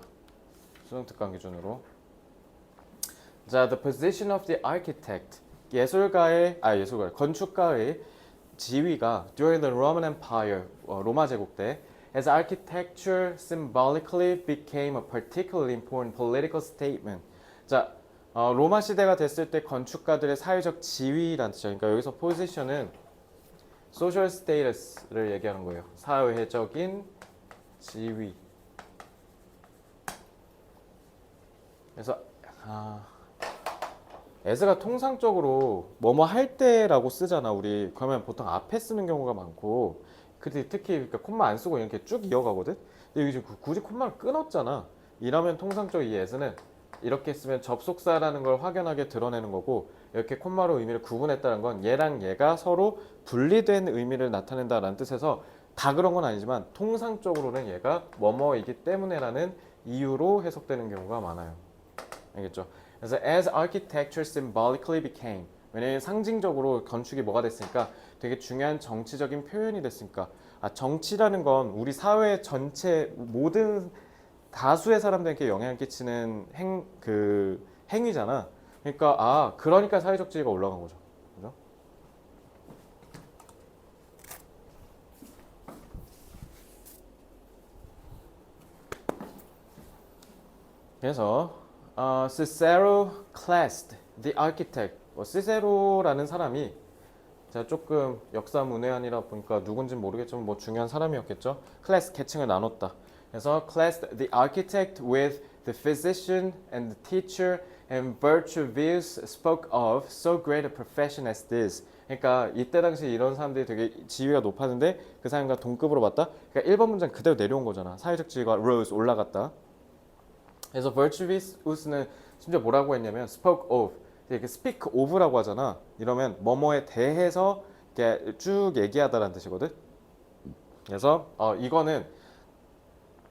수능 특강 기준으로. 자, the position of the architect. 건축가의 지위가 during the Roman Empire, 로마 제국 때 as architecture symbolically became a particularly important political statement. 자, 로마 시대가 됐을 때 건축가들의 사회적 지위란 뜻이죠. 그러니까 여기서 position은 social status를 얘기하는 거예요. 사회적인 지위. 그래서 as가 통상적으로 뭐뭐 할 때라고 쓰잖아 우리. 그러면 보통 앞에 쓰는 경우가 많고, 특히 그러니까 콤마 안 쓰고 이렇게 쭉 이어가거든. 근데 여기 굳이 콤마를 끊었잖아. 이러면 통상적으로 이 as는 이렇게 쓰면 접속사라는 걸 확연하게 드러내는 거고, 이렇게 콤마로 의미를 구분했다는 건 얘랑 얘가 서로 분리된 의미를 나타낸다라는 뜻에서 다 그런 건 아니지만 통상적으로는 얘가 뭐뭐이기 때문에라는 이유로 해석되는 경우가 많아요. 알겠죠? 그래서 as architecture symbolically became, 왜냐면 상징적으로 건축이 뭐가 됐으니까 되게 중요한 정치적인 표현이 됐으니까. 정치라는 건 우리 사회 전체 모든 다수의 사람들에게 영향을 끼치는 행위잖아. 그러니까 사회적 지위가 올라간 거죠. 그죠? 그래서 Cicero classed the architect. 시세로라는 사람이, 제가 조금 역사 문외한이라 보니까 누군지 모르겠지만 뭐 중요한 사람이었겠죠. 클래스 계층을 나눴다. 그래서 classed the architect with the physician and the teacher and Vitruvius spoke of so great a profession as this. 그러니까 이때 당시 이런 사람들이 되게 지위가 높았는데 그 사람과 동급으로 봤다. 그러니까 1번 문장 그대로 내려온 거잖아. 사회적 지위가 rose, 올라갔다. 그래서 Vitruvius는 심지어 뭐라고 했냐면 spoke of, 이렇게 speak of라고 하잖아. 이러면 뭐뭐에 대해서 이렇게 쭉 얘기하다라는 뜻이거든. 그래서 이거는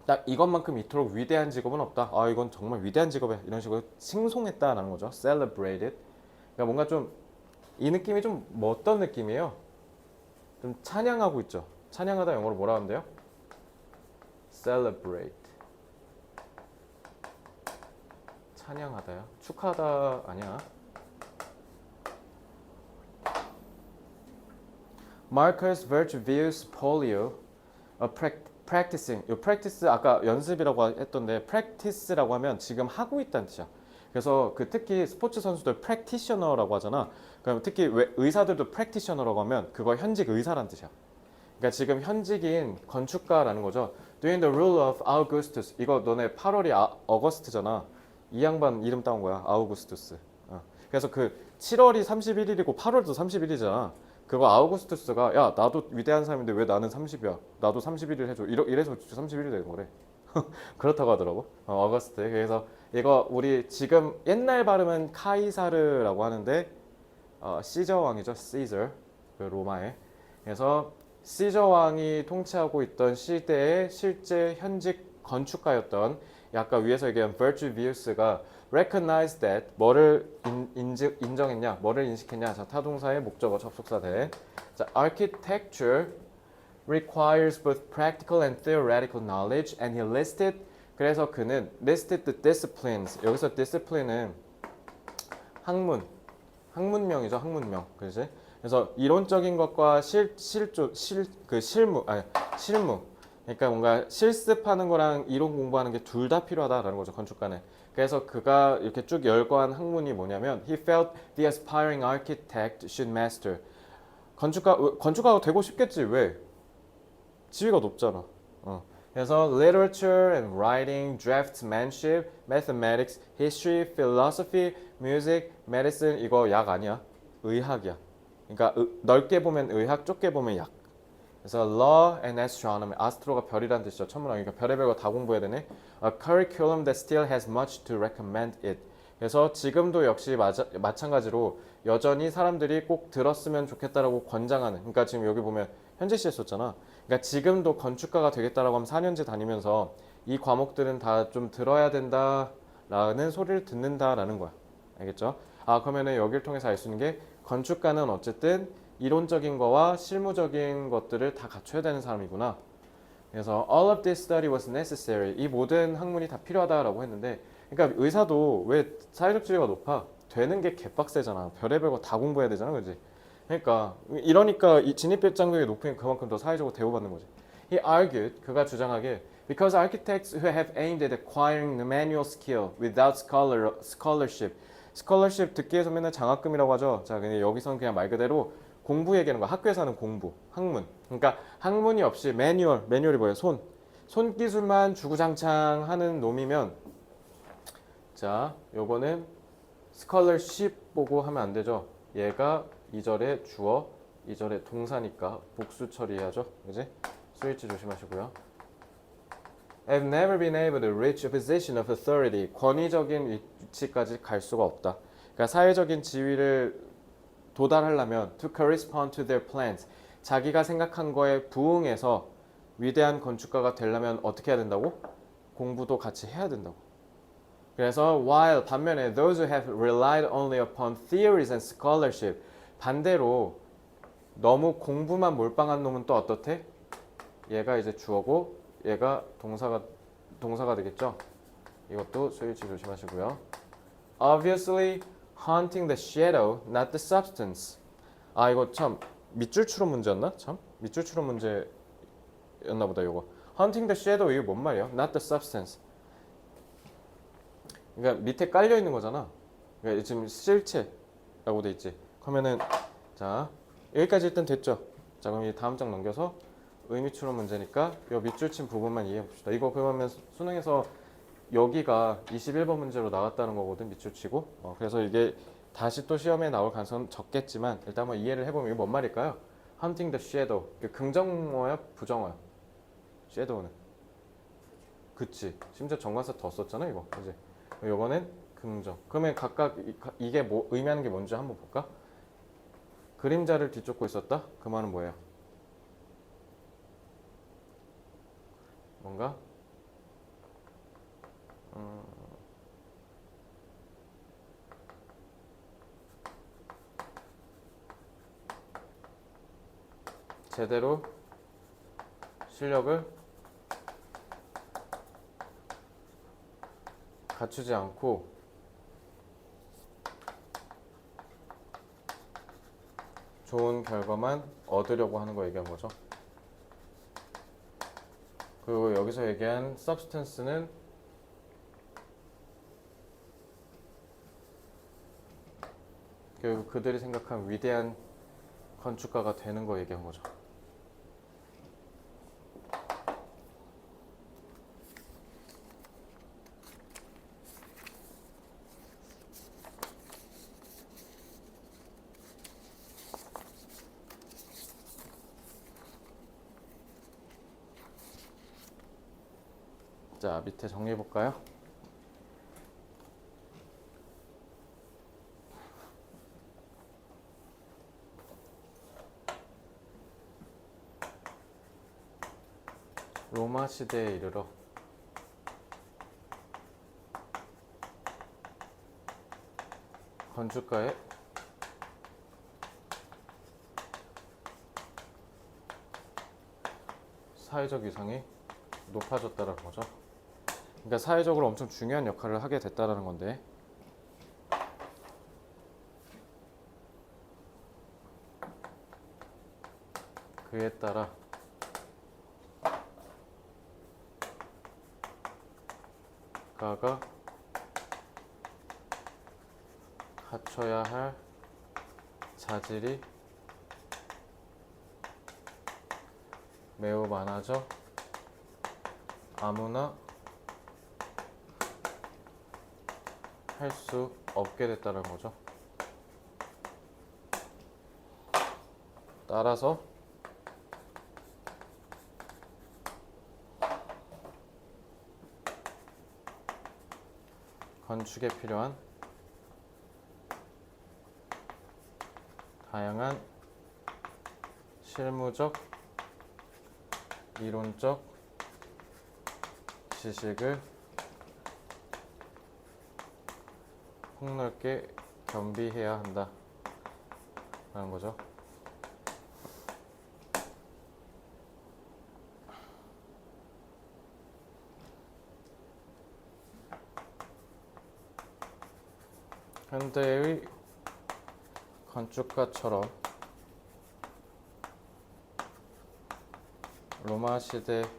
딱 이것만큼 이토록 위대한 직업은 없다. 이건 정말 위대한 직업이야. 이런 식으로 칭송했다라는 거죠. celebrated. 그러니까 뭔가 좀 이 느낌이 좀 뭐 어떤 느낌이에요? 좀 찬양하고 있죠. 찬양하다 영어로 뭐라 하는데요? celebrate. 찬양하다요? 축하하다 아니야? Marcus Vitruvius Pollio, practicing. 이 practice 아까 연습이라고 했던데 practice라고 하면 지금 하고 있다는 뜻이야. 그래서 특히 스포츠 선수들 practitioner라고 하잖아. 그럼 특히 의사들도 practitioner라고 하면 그거 현직 의사란 뜻이야. 그러니까 지금 현직인 건축가라는 거죠. During the rule of Augustus. 이거 너네 8월이 어거스트잖아. 이 양반 이름 따온 거야. 아우구스투스. 그래서 7월이 31일이고 8월도 31일이잖아. 그거 아우구스투스가 야 나도 위대한 사람인데 왜 나는 30이야? 나도 31일 해줘. 이래서 31일이 되는 거래. 그렇다고 하더라고. 어거스트. 그래서 이거 우리 지금 옛날 발음은 카이사르라고 하는데 시저 왕이죠. 시저. 그 로마에. 그래서 시저 왕이 통치하고 있던 시대의 실제 현직 건축가였던, 아까 위에서 얘기한 Vitruvius가 recognized that, 뭐를 인정했냐, 뭐를 인식했냐. 자, 타동사의 목적어 접속사 대. 자, architecture requires both practical and theoretical knowledge, and he listed. 그래서 그는 listed the disciplines. 여기서 discipline은 학문명이죠. 학문명. 그렇지? 그래서 이론적인 것과 실무. 그러니까 뭔가 실습하는 거랑 이론 공부하는 게 둘 다 필요하다라는 거죠, 건축가는. 그래서 그가 이렇게 쭉 열거한 학문이 뭐냐면 he felt the aspiring architect should master. 건축가가 되고 싶겠지. 왜? 지위가 높잖아. 그래서 literature and writing, draftsmanship, mathematics, history, philosophy, music, medicine. 이거 약 아니야. 의학이야. 그러니까 넓게 보면 의학, 좁게 보면 약. 그래서 law and astronomy, astro가 별이란 뜻이죠. 천문학. 그러니까 별의별 거 다 공부해야 되네. A curriculum that still has much to recommend it. 그래서 지금도 역시 마찬가지로 여전히 사람들이 꼭 들었으면 좋겠다라고 권장하는, 그러니까 지금 여기 보면 현재 시에 썼잖아. 그러니까 지금도 건축가가 되겠다라고 하면 4년제 다니면서 이 과목들은 다 좀 들어야 된다라는 소리를 듣는다라는 거야. 알겠죠? 아, 그러면은 여기를 통해서 알 수 있는 게 건축가는 어쨌든 이론적인 거와 실무적인 것들을 다 갖춰야 되는 사람이구나. 그래서 all of this study was necessary. 이 모든 학문이 다 필요하다라고 했는데, 그러니까 의사도 왜 사회적 지위가 높아? 되는 게 개빡세잖아. 별의별 거 다 공부해야 되잖아, 그지? 그러니까 이러니까 이 진입 장벽이 높으면 그만큼 더 사회적으로 대우받는 거지. He argued, 그가 주장하길, because architects who have aimed at acquiring the manual skill without scholarship. scholarship 듣기에서 맨날 장학금이라고 하죠. 자, 근데 여기서는 그냥 말 그대로 공부 얘기하는 거. 학교에서 하는 공부, 학문. 그러니까 학문이 없이 매뉴얼이 뭐예요? 손기술만 주구장창 하는 놈이면, 자, 요거는 스컬러십 보고 하면 안 되죠. 얘가 2절에 주어, 2절에 동사니까 복수 처리해야죠. 그지? 스위치 조심하시고요. I've never been able to reach a position of authority. 권위적인 위치까지 갈 수가 없다. 그러니까 사회적인 지위를 도달하려면 to correspond to their plans. 자기가 생각한 거에 부응해서 위대한 건축가가 되려면 어떻게 해야 된다고? 공부도 같이 해야 된다고. 그래서 while 반면에 those who have relied only upon theories and scholarship, 반대로 너무 공부만 몰빵한 놈은 또 어떻대? 얘가 이제 주어고 얘가 동사가 되겠죠. 이것도 스위치 조심하시고요. Obviously haunting the shadow, not the substance. 아, 이거 참 밑줄 추론 문제였나? 참 밑줄 추론 문제였나 보다. 이거 haunting the shadow 이게 뭔 말이야? Not the substance. 그러니까 밑에 깔려 있는 거잖아. 그러니까 지금 실체라고 돼 있지. 그러면은 자, 여기까지 일단 됐죠. 자, 그럼 이 다음 장 넘겨서 의미 추론 문제니까 이 밑줄 친 부분만 이해해 봅시다. 이거 그러면 수능에서 여기가 21번 문제로 나왔다는 거거든, 밑줄 치고. 그래서 이게 다시 또 시험에 나올 가능성은 적겠지만 일단 한번 이해를 해보면 이게 뭔 말일까요? Hunting the shadow. 긍정어야, 부정어야? shadow는. 그치. 심지어 정관사 더 썼잖아, 이거. 그지? 요거는 긍정. 그러면 각각 이게 뭐 의미하는 게 뭔지 한번 볼까? 그림자를 뒤쫓고 있었다? 그 말은 뭐예요? 뭔가? 제대로 실력을 갖추지 않고 좋은 결과만 얻으려고 하는 거 얘기한 거죠. 그리고 여기서 얘기한 substance는 결국 그들이 생각한 위대한 건축가가 되는 거 얘기한 거죠. 자, 밑에 정리해 볼까요? 로마 시대에 이르러 건축가의 사회적 위상이 높아졌다는 거죠. 그러니까 사회적으로 엄청 중요한 역할을 하게 됐다는 건데, 그에 따라 그가 갖춰야 할 자질이 매우 많아져 아무나 할 수 없게 됐다는 거죠. 따라서 건축에 필요한 다양한 실무적, 이론적 지식을 폭넓게 겸비해야 한다 라는 거죠. 현대의 건축가처럼 로마 시대부터의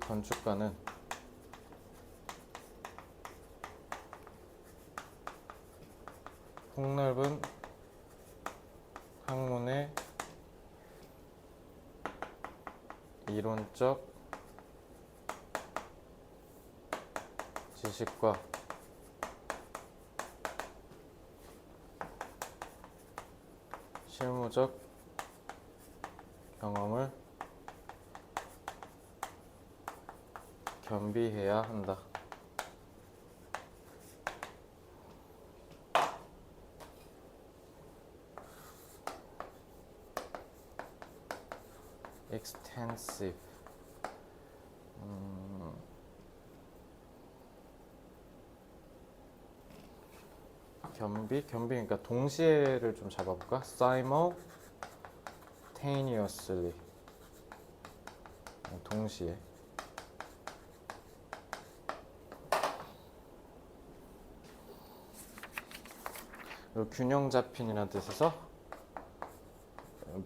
건축가는 폭넓은 학문의 이론적 지식과 실무적 경험을 겸비해야 한다. extensive. 겸비 그러니까 동시에를 좀 잡아볼까? simultaneously. 동시에. 그리고 균형 잡힌이라는 뜻에서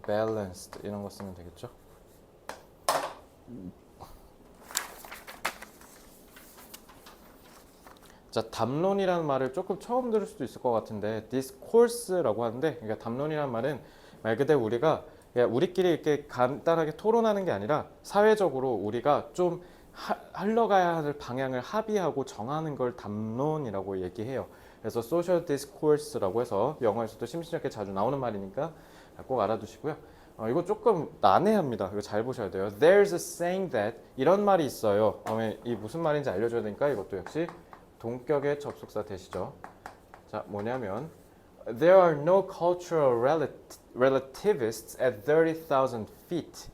balanced 이런 거 쓰면 되겠죠? 자, 담론이라는 말을 조금 처음 들을 수도 있을 것 같은데 discourse라고 하는데, 그러니까 담론이라는 말은 말 그대로 우리가 그냥 우리끼리 이렇게 간단하게 토론하는 게 아니라 사회적으로 우리가 좀 흘러가야 할 방향을 합의하고 정하는 걸 담론이라고 얘기해요. 그래서 social discourse라고 해서 영어에서도 심심찮게 자주 나오는 말이니까 꼭 알아두시고요. 이거 조금 난해합니다. 이거 잘 보셔야 돼요. There's a saying that 이런 말이 있어요. 이 무슨 말인지 알려줘야 되니까 이것도 역시 동격의 접속사 되시죠. 자, 뭐냐면 There are no cultural relativists at 30,000 feet.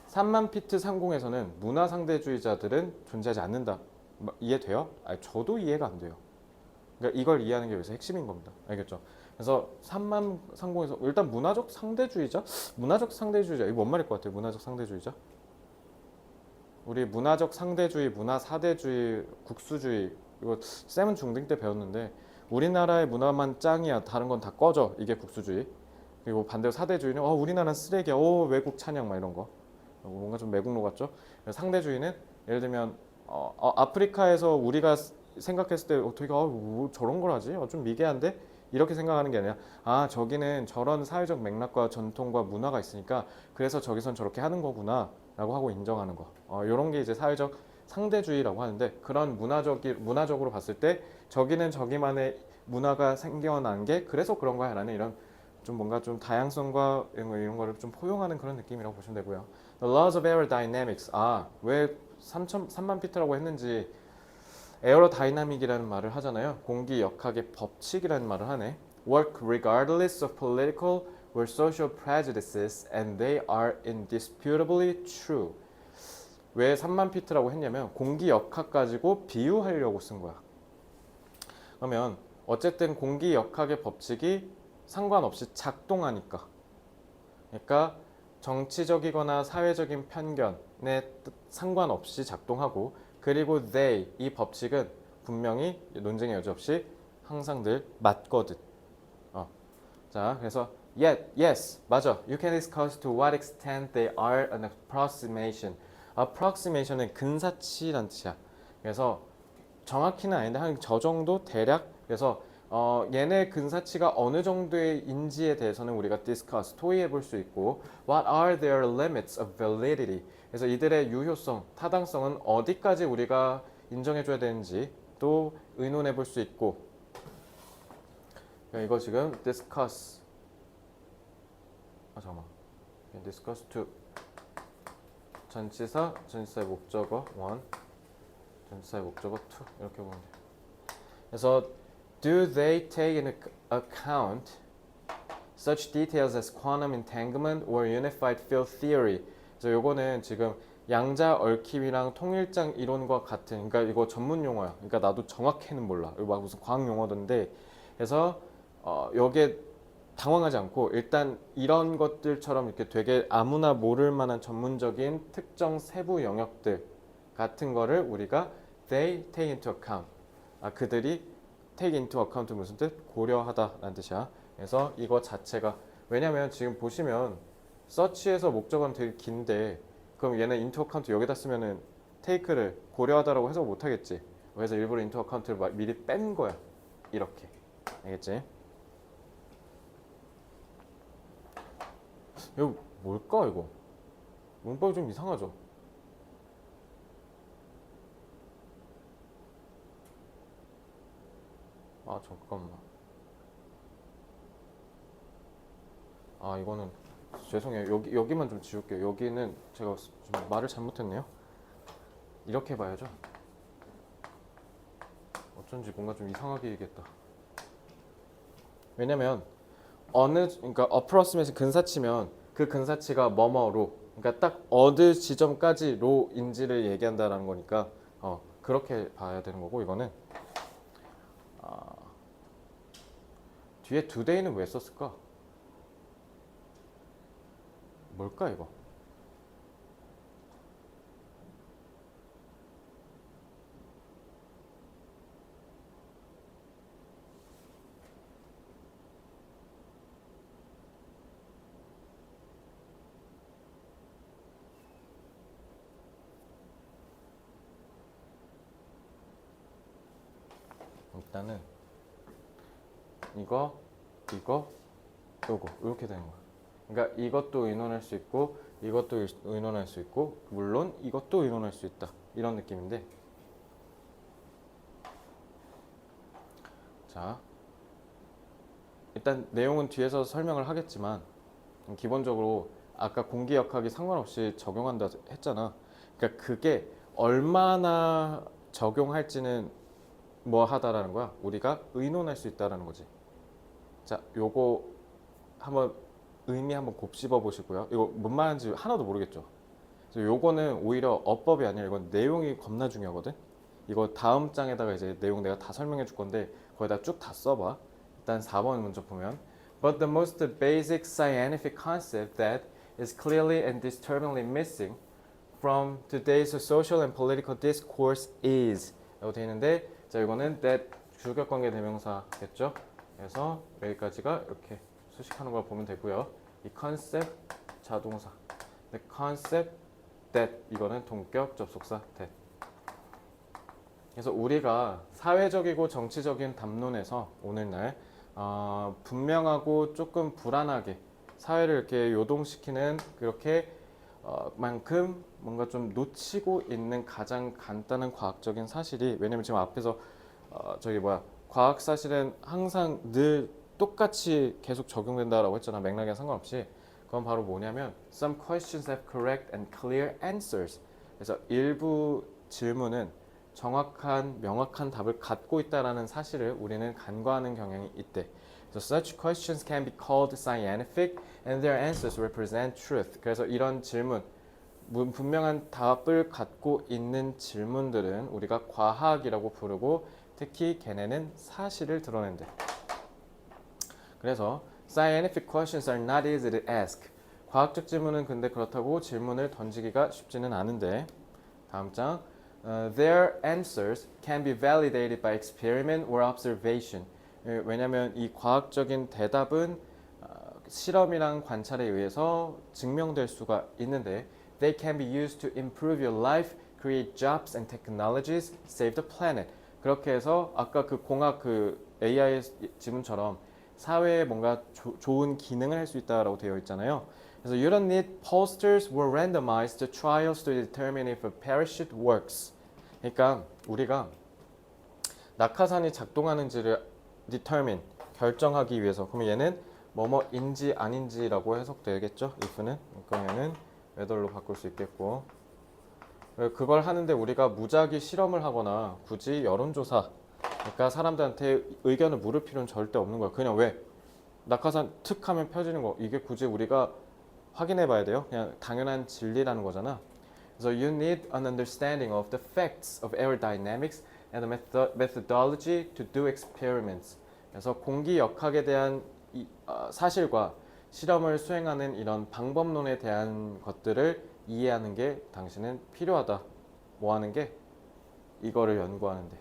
3만 피트 상공에서는 문화 상대주의자들은 존재하지 않는다. 이해돼요? 저도 이해가 안 돼요. 그러니까 이걸 이해하는 게 여기서 핵심인 겁니다. 알겠죠? 그래서 3만 상공에서 일단 문화적 상대주의자? 문화적 상대주의자 이거 뭔 말일 것 같아요? 문화적 상대주의자? 우리 문화적 상대주의, 문화 사대주의, 국수주의 이거 쌤은 중등 때 배웠는데 우리나라의 문화만 짱이야. 다른 건 다 꺼져. 이게 국수주의. 그리고 반대로 사대주의는 우리나라는 쓰레기야. 외국 찬양 막 이런 거. 뭔가 좀 매국노 같죠? 상대주의는 예를 들면 아프리카에서 우리가 생각했을 때 어떻게 뭐 저런 걸 하지? 좀 미개한데? 이렇게 생각하는 게 아니라 저기는 저런 사회적 맥락과 전통과 문화가 있으니까 그래서 저기선 저렇게 하는 거구나 라고 하고 인정하는 거. 이런 게 이제 사회적 상대주의라고 하는데, 그런 문화적으로 봤을 때 저기는 저기만의 문화가 생겨난 게 그래서 그런 거야 라는 이런 좀 뭔가 좀 다양성과 이런 거를 좀 포용하는 그런 느낌이라고 보시면 되고요. The laws of aerodynamics. 왜 3만 피트라고 했는지 에어로다이나믹이라는 말을 하잖아요. 공기 역학의 법칙이라는 말을 하네. Work regardless of political or social prejudices and they are indisputably true. 왜 3만 피트라고 했냐면 공기 역학 가지고 비유하려고 쓴 거야. 그러면 어쨌든 공기 역학의 법칙이 상관없이 작동하니까. 그러니까 정치적이거나 사회적인 편견에 상관없이 작동하고, 그리고 they 이 법칙은 분명히 논쟁의 여지 없이 항상 늘 맞거든. 자, 그래서 yes, 맞아. You can discuss to what extent they are an approximation. approximation은 근사치란 뜻이야. 그래서 정확히는 아닌데 한 저 정도 대략. 그래서 얘네 근사치가 어느 정도인지에 대해서는 우리가 discuss, 토의해 볼 수 있고, what are their limits of validity. 그래서 이들의 유효성, 타당성은 어디까지 우리가 인정해 줘야 되는지 또 의논해 볼 수 있고. 이거 지금 discuss. 잠깐만. discuss to 전치사의 목적어 1, 전치사의 목적어 2 이렇게 보면 돼요. 그래서 Do they take into account such details as quantum entanglement or unified field theory? 그래서 요거는 지금 양자 얽힘이랑 통일장 이론과 같은, 그러니까 이거 전문 용어야. 그러니까 나도 정확히는 몰라. 이거 막 무슨 과학 용어던데. 그래서 여기에 당황하지 않고 일단 이런 것들처럼 이렇게 되게 아무나 모를 만한 전문적인 특정 세부 영역들 같은 거를 우리가 they take into account. 그들이 take into account 무슨 뜻? 고려하다라는 뜻이야. 그래서 이거 자체가 왜냐면 지금 보시면 search에서 목적어는 되게 긴데 그럼 얘는 into account 여기다 쓰면은 take를 고려하다라고 해석 못 하겠지. 그래서 일부러 into account를 미리 뺀 거야. 이렇게. 알겠지? 이거 뭘까 이거? 문법이 좀 이상하죠? 잠깐만. 이거는 죄송해요. 여기만 좀 지울게요. 여기는 제가 좀 말을 잘못했네요. 이렇게 봐야죠. 어쩐지 뭔가 좀 이상하게 얘기했다. 왜냐면 그러니까 approximate이 근사치면 그 근사치가 뭐뭐로, 그러니까 딱 어느 지점까지로인지를 얘기한다라는 거니까 그렇게 봐야 되는 거고 이거는 뒤에 today는 왜 썼을까? 뭘까 이거? 일단은 이거 요거 이렇게 되는 거야. 그러니까 이것도 의논할 수 있고 이것도 의논할 수 있고 물론 이것도 의논할 수 있다 이런 느낌인데 자 일단 내용은 뒤에서 설명을 하겠지만 기본적으로 아까 공기역학이 상관없이 적용한다 했잖아. 그러니까 그게 얼마나 적용할지는 뭐 하다라는 거야. 우리가 의논할 수 있다라는 거지. 자, 요거 한번 의미 한번 곱씹어 보시고요. 이거 뭔 말인지 하나도 모르겠죠. 그래서 요거는 오히려 어법이 아니라 이건 내용이 겁나 중요하거든. 이거 다음 장에다가 이제 내용 내가 다 설명해 줄 건데 거기다 쭉 다 써봐. 일단 4번 먼저 보면 But the most basic scientific concept that is clearly and disturbingly missing from today's social and political discourse is 라고 되어 있는데 자 이거는 that 주격관계 대명사겠죠. 그래서 여기까지가 이렇게 수식하는 걸 보면 되고요. 이 concept 자동사 the concept that 이거는 동격 접속사 that. 그래서 우리가 사회적이고 정치적인 담론에서 오늘날 분명하고 조금 불안하게 사회를 이렇게 요동시키는 그렇게 만큼 뭔가 좀 놓치고 있는 가장 간단한 과학적인 사실이 왜냐면 지금 앞에서 과학 사실은 항상 늘 똑같이 계속 적용된다라고 했잖아. 맥락에 상관없이. 그건 바로 뭐냐면 Some questions have correct and clear answers. 그래서 일부 질문은 정확한 명확한 답을 갖고 있다라는 사실을 우리는 간과하는 경향이 있대. So such questions can be called scientific and their answers represent truth. 그래서 이런 질문, 분명한 답을 갖고 있는 질문들은 우리가 과학이라고 부르고 특히 걔네는 사실을 드러낸대. 그래서 scientific questions are not easy to ask. 과학적 질문은 근데 그렇다고 질문을 던지기가 쉽지는 않은데 다음 장 Their answers can be validated by experiment or observation. 왜냐하면 이 과학적인 대답은 실험이랑 관찰에 의해서 증명될 수가 있는데 They can be used to improve your life, create jobs and technologies, save the planet. 그렇게 해서 아까 그 공학 그 AI 지문처럼 사회에 뭔가 좋은 기능을 할 수 있다라고 되어 있잖아요. 그래서 you don't need posters or randomized trials to determine if a parachute works. 그러니까 우리가 낙하산이 작동하는지를 determine 결정하기 위해서 그러면 얘는 뭐뭐인지 아닌지라고 해석되겠죠. if는 그러면은 whether로 바꿀 수 있겠고 그걸 하는데 우리가 무작위 실험을 하거나 굳이 여론조사 그러니까 사람들한테 의견을 물을 필요는 절대 없는 거야. 그냥 왜? 낙하산 툭 하면 펴지는 거. 이게 굳이 우리가 확인해 봐야 돼요? 그냥 당연한 진리라는 거잖아. So you need an understanding of the facts of aerodynamics and the methodology to do experiments. 그래서 공기 역학에 대한 사실과 실험을 수행하는 이런 방법론에 대한 것들을 이해하는 게 당신은 필요하다. 뭐 하는 게? 이거를 연구하는데.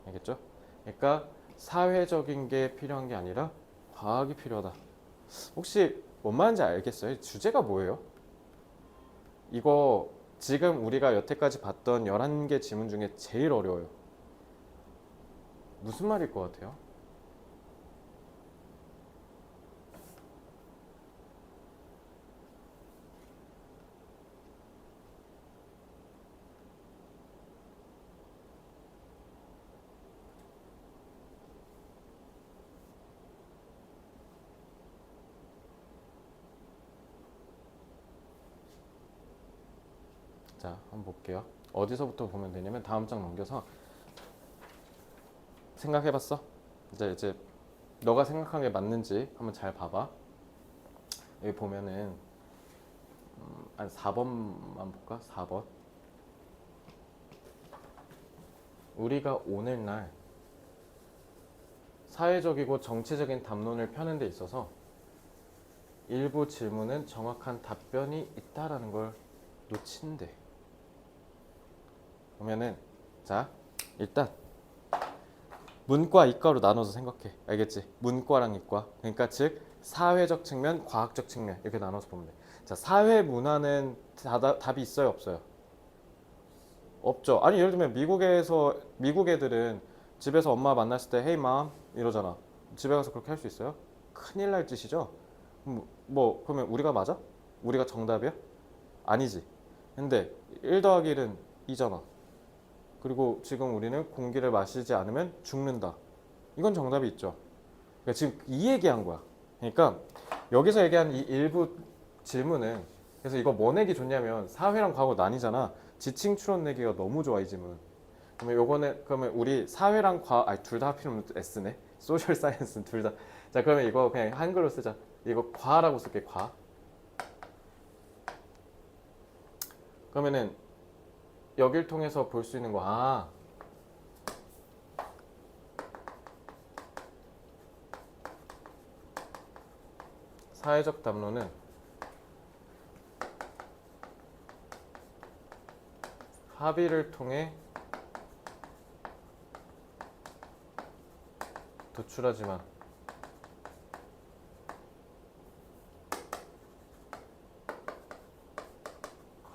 알겠죠? 그러니까 사회적인 게 필요한 게 아니라 과학이 필요하다. 혹시 뭔 말인지 알겠어요? 주제가 뭐예요? 이거 지금 우리가 여태까지 봤던 11개 지문 중에 제일 어려워요. 무슨 말일 것 같아요? 자, 한번 볼게요. 어디서부터 보면 되냐면 다음 장 넘겨서 생각해봤어? 이제 너가 생각한 게 맞는지 한번 잘 봐봐. 여기 보면은 한 4번만 볼까? 4번. 우리가 오늘날 사회적이고 정치적인 담론을 펴는 데 있어서 일부 질문은 정확한 답변이 있다라는 걸 놓친대. 그러면은 자, 일단 문과 이과로 나눠서 생각해. 알겠지? 문과랑 이과. 그러니까 즉 사회적 측면, 과학적 측면 이렇게 나눠서 보면 돼. 자, 사회 문화는 답이 있어요, 없어요? 없죠. 아니 예를 들면 미국 애들은 집에서 엄마 만났을 때 헤이 맘 이러잖아. 집에 가서 그렇게 할 수 있어요? 큰일 날 짓이죠. 그러면 우리가 맞아? 우리가 정답이야? 아니지. 근데 1 더하기 1은 2잖아. 그리고 지금 우리는 공기를 마시지 않으면 죽는다. 이건 정답이 있죠. 그러니까 지금 이 얘기한 거야. 그러니까 여기서 얘기한 이 일부 질문은 그래서 이거 뭐 내기 좋냐면 사회랑 과거 나뉘잖아. 지칭 추론 내기가 너무 좋아 이 질문. 그러면 우리 사회랑 둘 다 하필이면 S네. 소셜 사이언스는 둘 다. 자 그러면 이거 그냥 한글로 쓰자. 이거 과라고 쓸게 과. 그러면은 여길 통해서 볼 수 있는 거 사회적 담론은 합의를 통해 도출하지만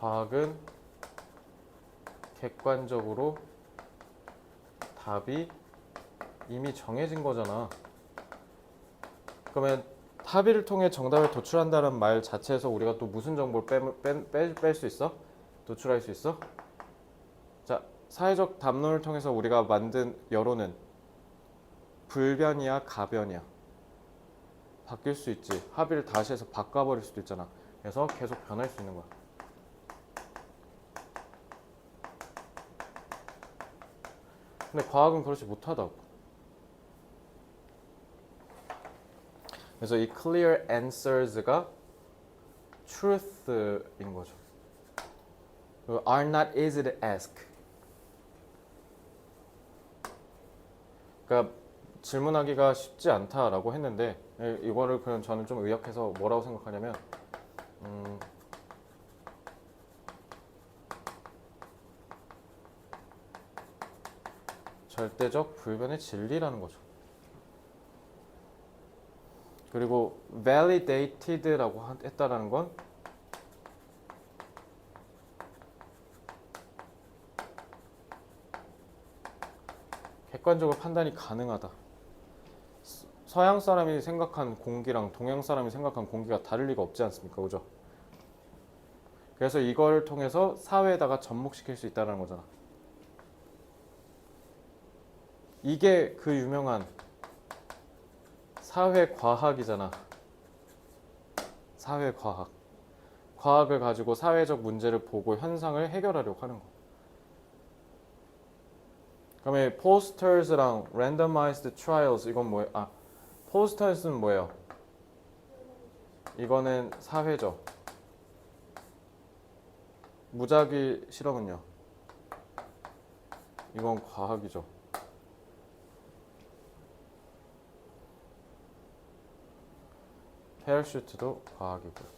과학은 객관적으로 답이 이미 정해진 거잖아. 그러면 합의를 통해 정답을 도출한다는 말 자체에서 우리가 또 무슨 정보를 뺄 수 있어? 도출할 수 있어? 자, 사회적 담론을 통해서 우리가 만든 여론은 불변이야, 가변이야? 바뀔 수 있지. 합의를 다시 해서 바꿔버릴 수도 있잖아. 그래서 계속 변할 수 있는 거야. 근데 과학은 그렇지 못하다고. 그래서 이 clear answers가 truth인 거죠. are not easy to ask. 그러니까 질문하기가 쉽지 않다라고 했는데 이거를 그냥 저는 좀 의역해서 뭐라고 생각하냐면 절대적 불변의 진리라는 거죠. 그리고 validated라고 했다라는 건 객관적으로 판단이 가능하다. 서양 사람이 생각한 공기랑 동양 사람이 생각한 공기가 다를 리가 없지 않습니까? 그죠? 그래서 이걸 통해서 사회에다가 접목시킬 수 있다는 거잖아. 이게 그 유명한 사회과학이잖아. 사회과학. 과학을 가지고 사회적 문제를 보고 현상을 해결하려고 하는 거. 그다음에 posters랑 randomized trials 이건 뭐예요? 아, posters는 뭐예요? 이거는 사회죠. 무작위 실험은요? 이건 과학이죠. 페어슈트도 과학이고요.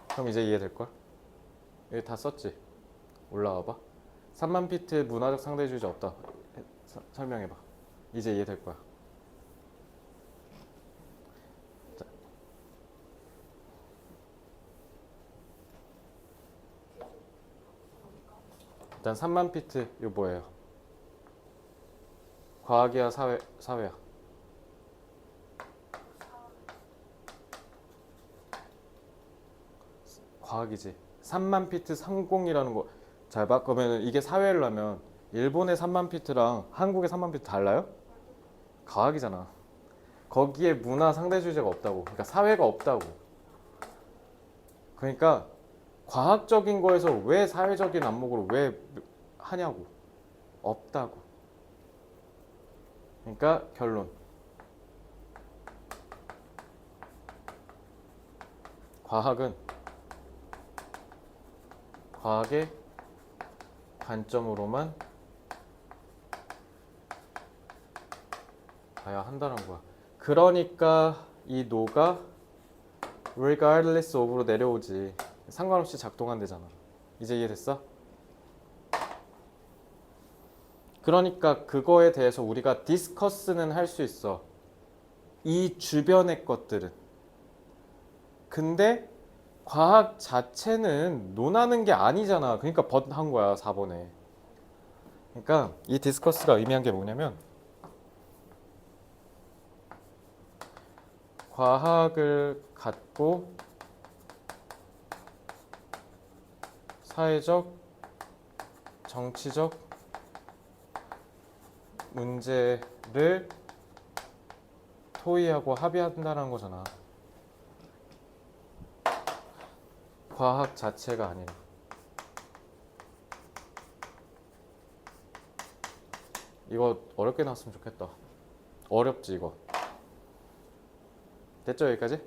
그럼 이제 이해될걸? 여기 다 썼지? 올라와봐. 3만 피트 문화적 상대주의자 없다. 설명해봐. 이제 이해될 거야. 자, 일단 3만 피트 이거 뭐예요? 과학이야 사회야? 과학이지. 3만 피트 상공이라는 거 잘 봐. 그러면 이게 사회라면 일본의 3만 피트랑 한국의 3만 피트 달라요? 과학이잖아. 거기에 문화 상대주의자가 없다고. 그러니까 사회가 없다고. 그러니까 과학적인 거에서 왜 사회적인 안목으로 왜 하냐고. 없다고. 그러니까 결론. 과학은 과학의 관점으로만 봐야 한다는 거야. 그러니까 이 노가 regardless of로 내려오지. 상관없이 작동한대잖아. 이제 이해됐어? 그러니까 그거에 대해서 우리가 디스커스는 할 수 있어. 이 주변의 것들은. 근데 과학 자체는 논하는 게 아니잖아. 그러니까 한 거야, 4번에. 그러니까 이 디스커스가 의미한 게 뭐냐면 과학을 갖고 사회적, 정치적 문제를 토의하고 합의한다는 거잖아. 과학 자체가 아니라. 이거 어렵게 나왔으면 좋겠다. 어렵지 이거. 됐죠 여기까지?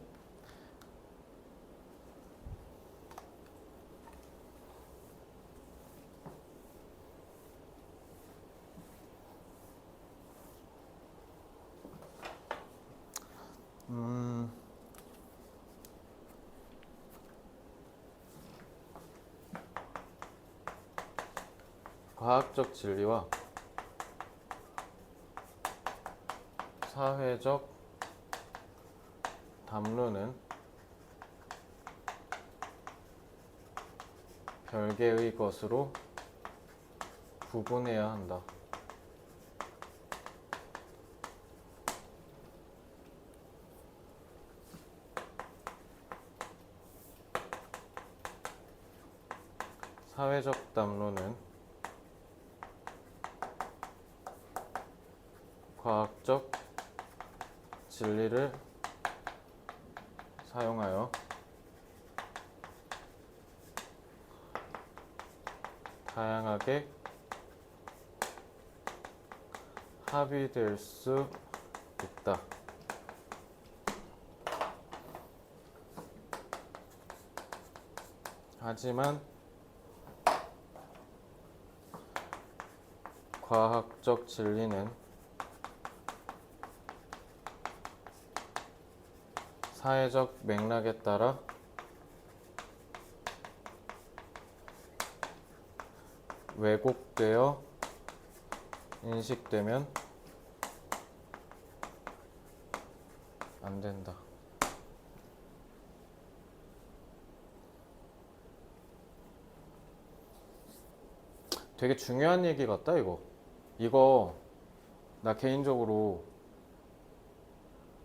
과학적 진리와 사회적 담론은 별개의 것으로 구분해야 한다. 사회적 담론은 과학적 진리를 사용하여 다양하게 합의될 수 있다. 하지만 과학적 진리는 사회적 맥락에 따라 왜곡되어 인식되면 안 된다. 되게 중요한 얘기 같다 이거. 이거 나 개인적으로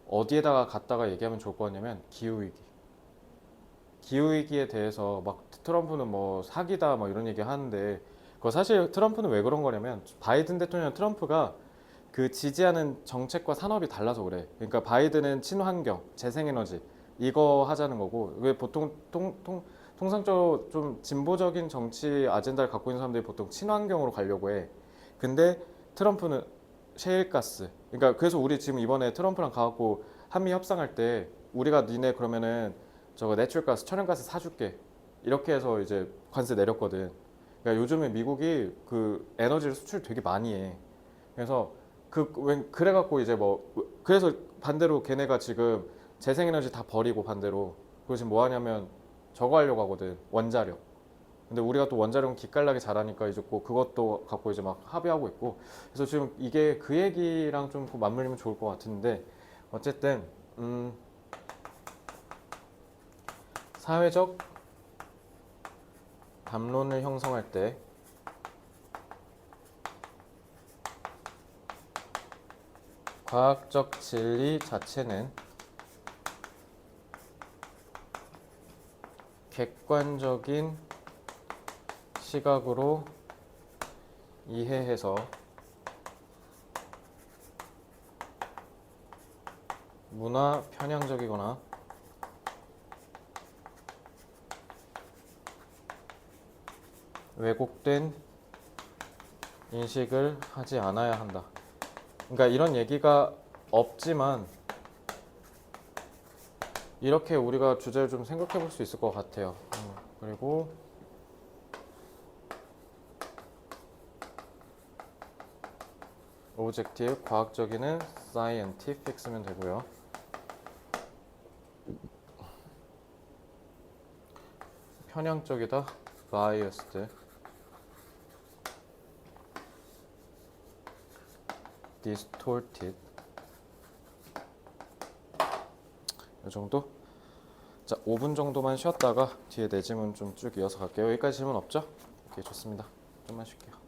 어디에다가 갖다가 얘기하면 좋을 것 같냐면 기후위기. 기후위기에 대해서 막 트럼프는 뭐 사기다 뭐 이런 얘기 하는데 그거 사실 트럼프는 왜 그런 거냐면 바이든 대통령 트럼프가 그 지지하는 정책과 산업이 달라서 그래. 그러니까 바이든은 친환경, 재생에너지 이거 하자는 거고 왜 보통 통상적으로 좀 진보적인 정치 아젠다를 갖고 있는 사람들이 보통 친환경으로 가려고 해. 근데 트럼프는 셰일가스. 그러니까 그래서 우리 지금 이번에 트럼프랑 가갖고 한미 협상할 때 우리가 니네 그러면은 저거 내추럴가스, 천연가스 사줄게. 이렇게 해서 이제 관세 내렸거든. 그러니까 요즘에 미국이 그 에너지를 수출 되게 많이 해. 그래서 그래갖고 이제 뭐 그래서 반대로 걔네가 지금 재생에너지 다 버리고 반대로 그리고 지금 뭐 하냐면 저거 하려고 하거든. 원자력. 근데 우리가 또 원자력은 기깔나게 잘하니까 이제 꼭 그것도 갖고 이제 막 합의하고 있고. 그래서 지금 이게 그 얘기랑 좀 맞물리면 좋을 것 같은데 어쨌든 사회적 담론을 형성할 때 과학적 진리 자체는 객관적인 시각으로 이해해서 문화 편향적이거나 왜곡된 인식을 하지 않아야 한다. 그러니까 이런 얘기가 없지만 이렇게 우리가 주제를 좀 생각해 볼 수 있을 것 같아요. 그리고 오브젝티브 과학적인은 scientific 쓰면 되고요. 편향적이다 biased, distorted 이 정도? 자, 5분 정도만 쉬었다가 뒤에 네 질문 좀 쭉 이어서 갈게요. 여기까지 질문 없죠? 오케이, 좋습니다. 좀만 쉴게요.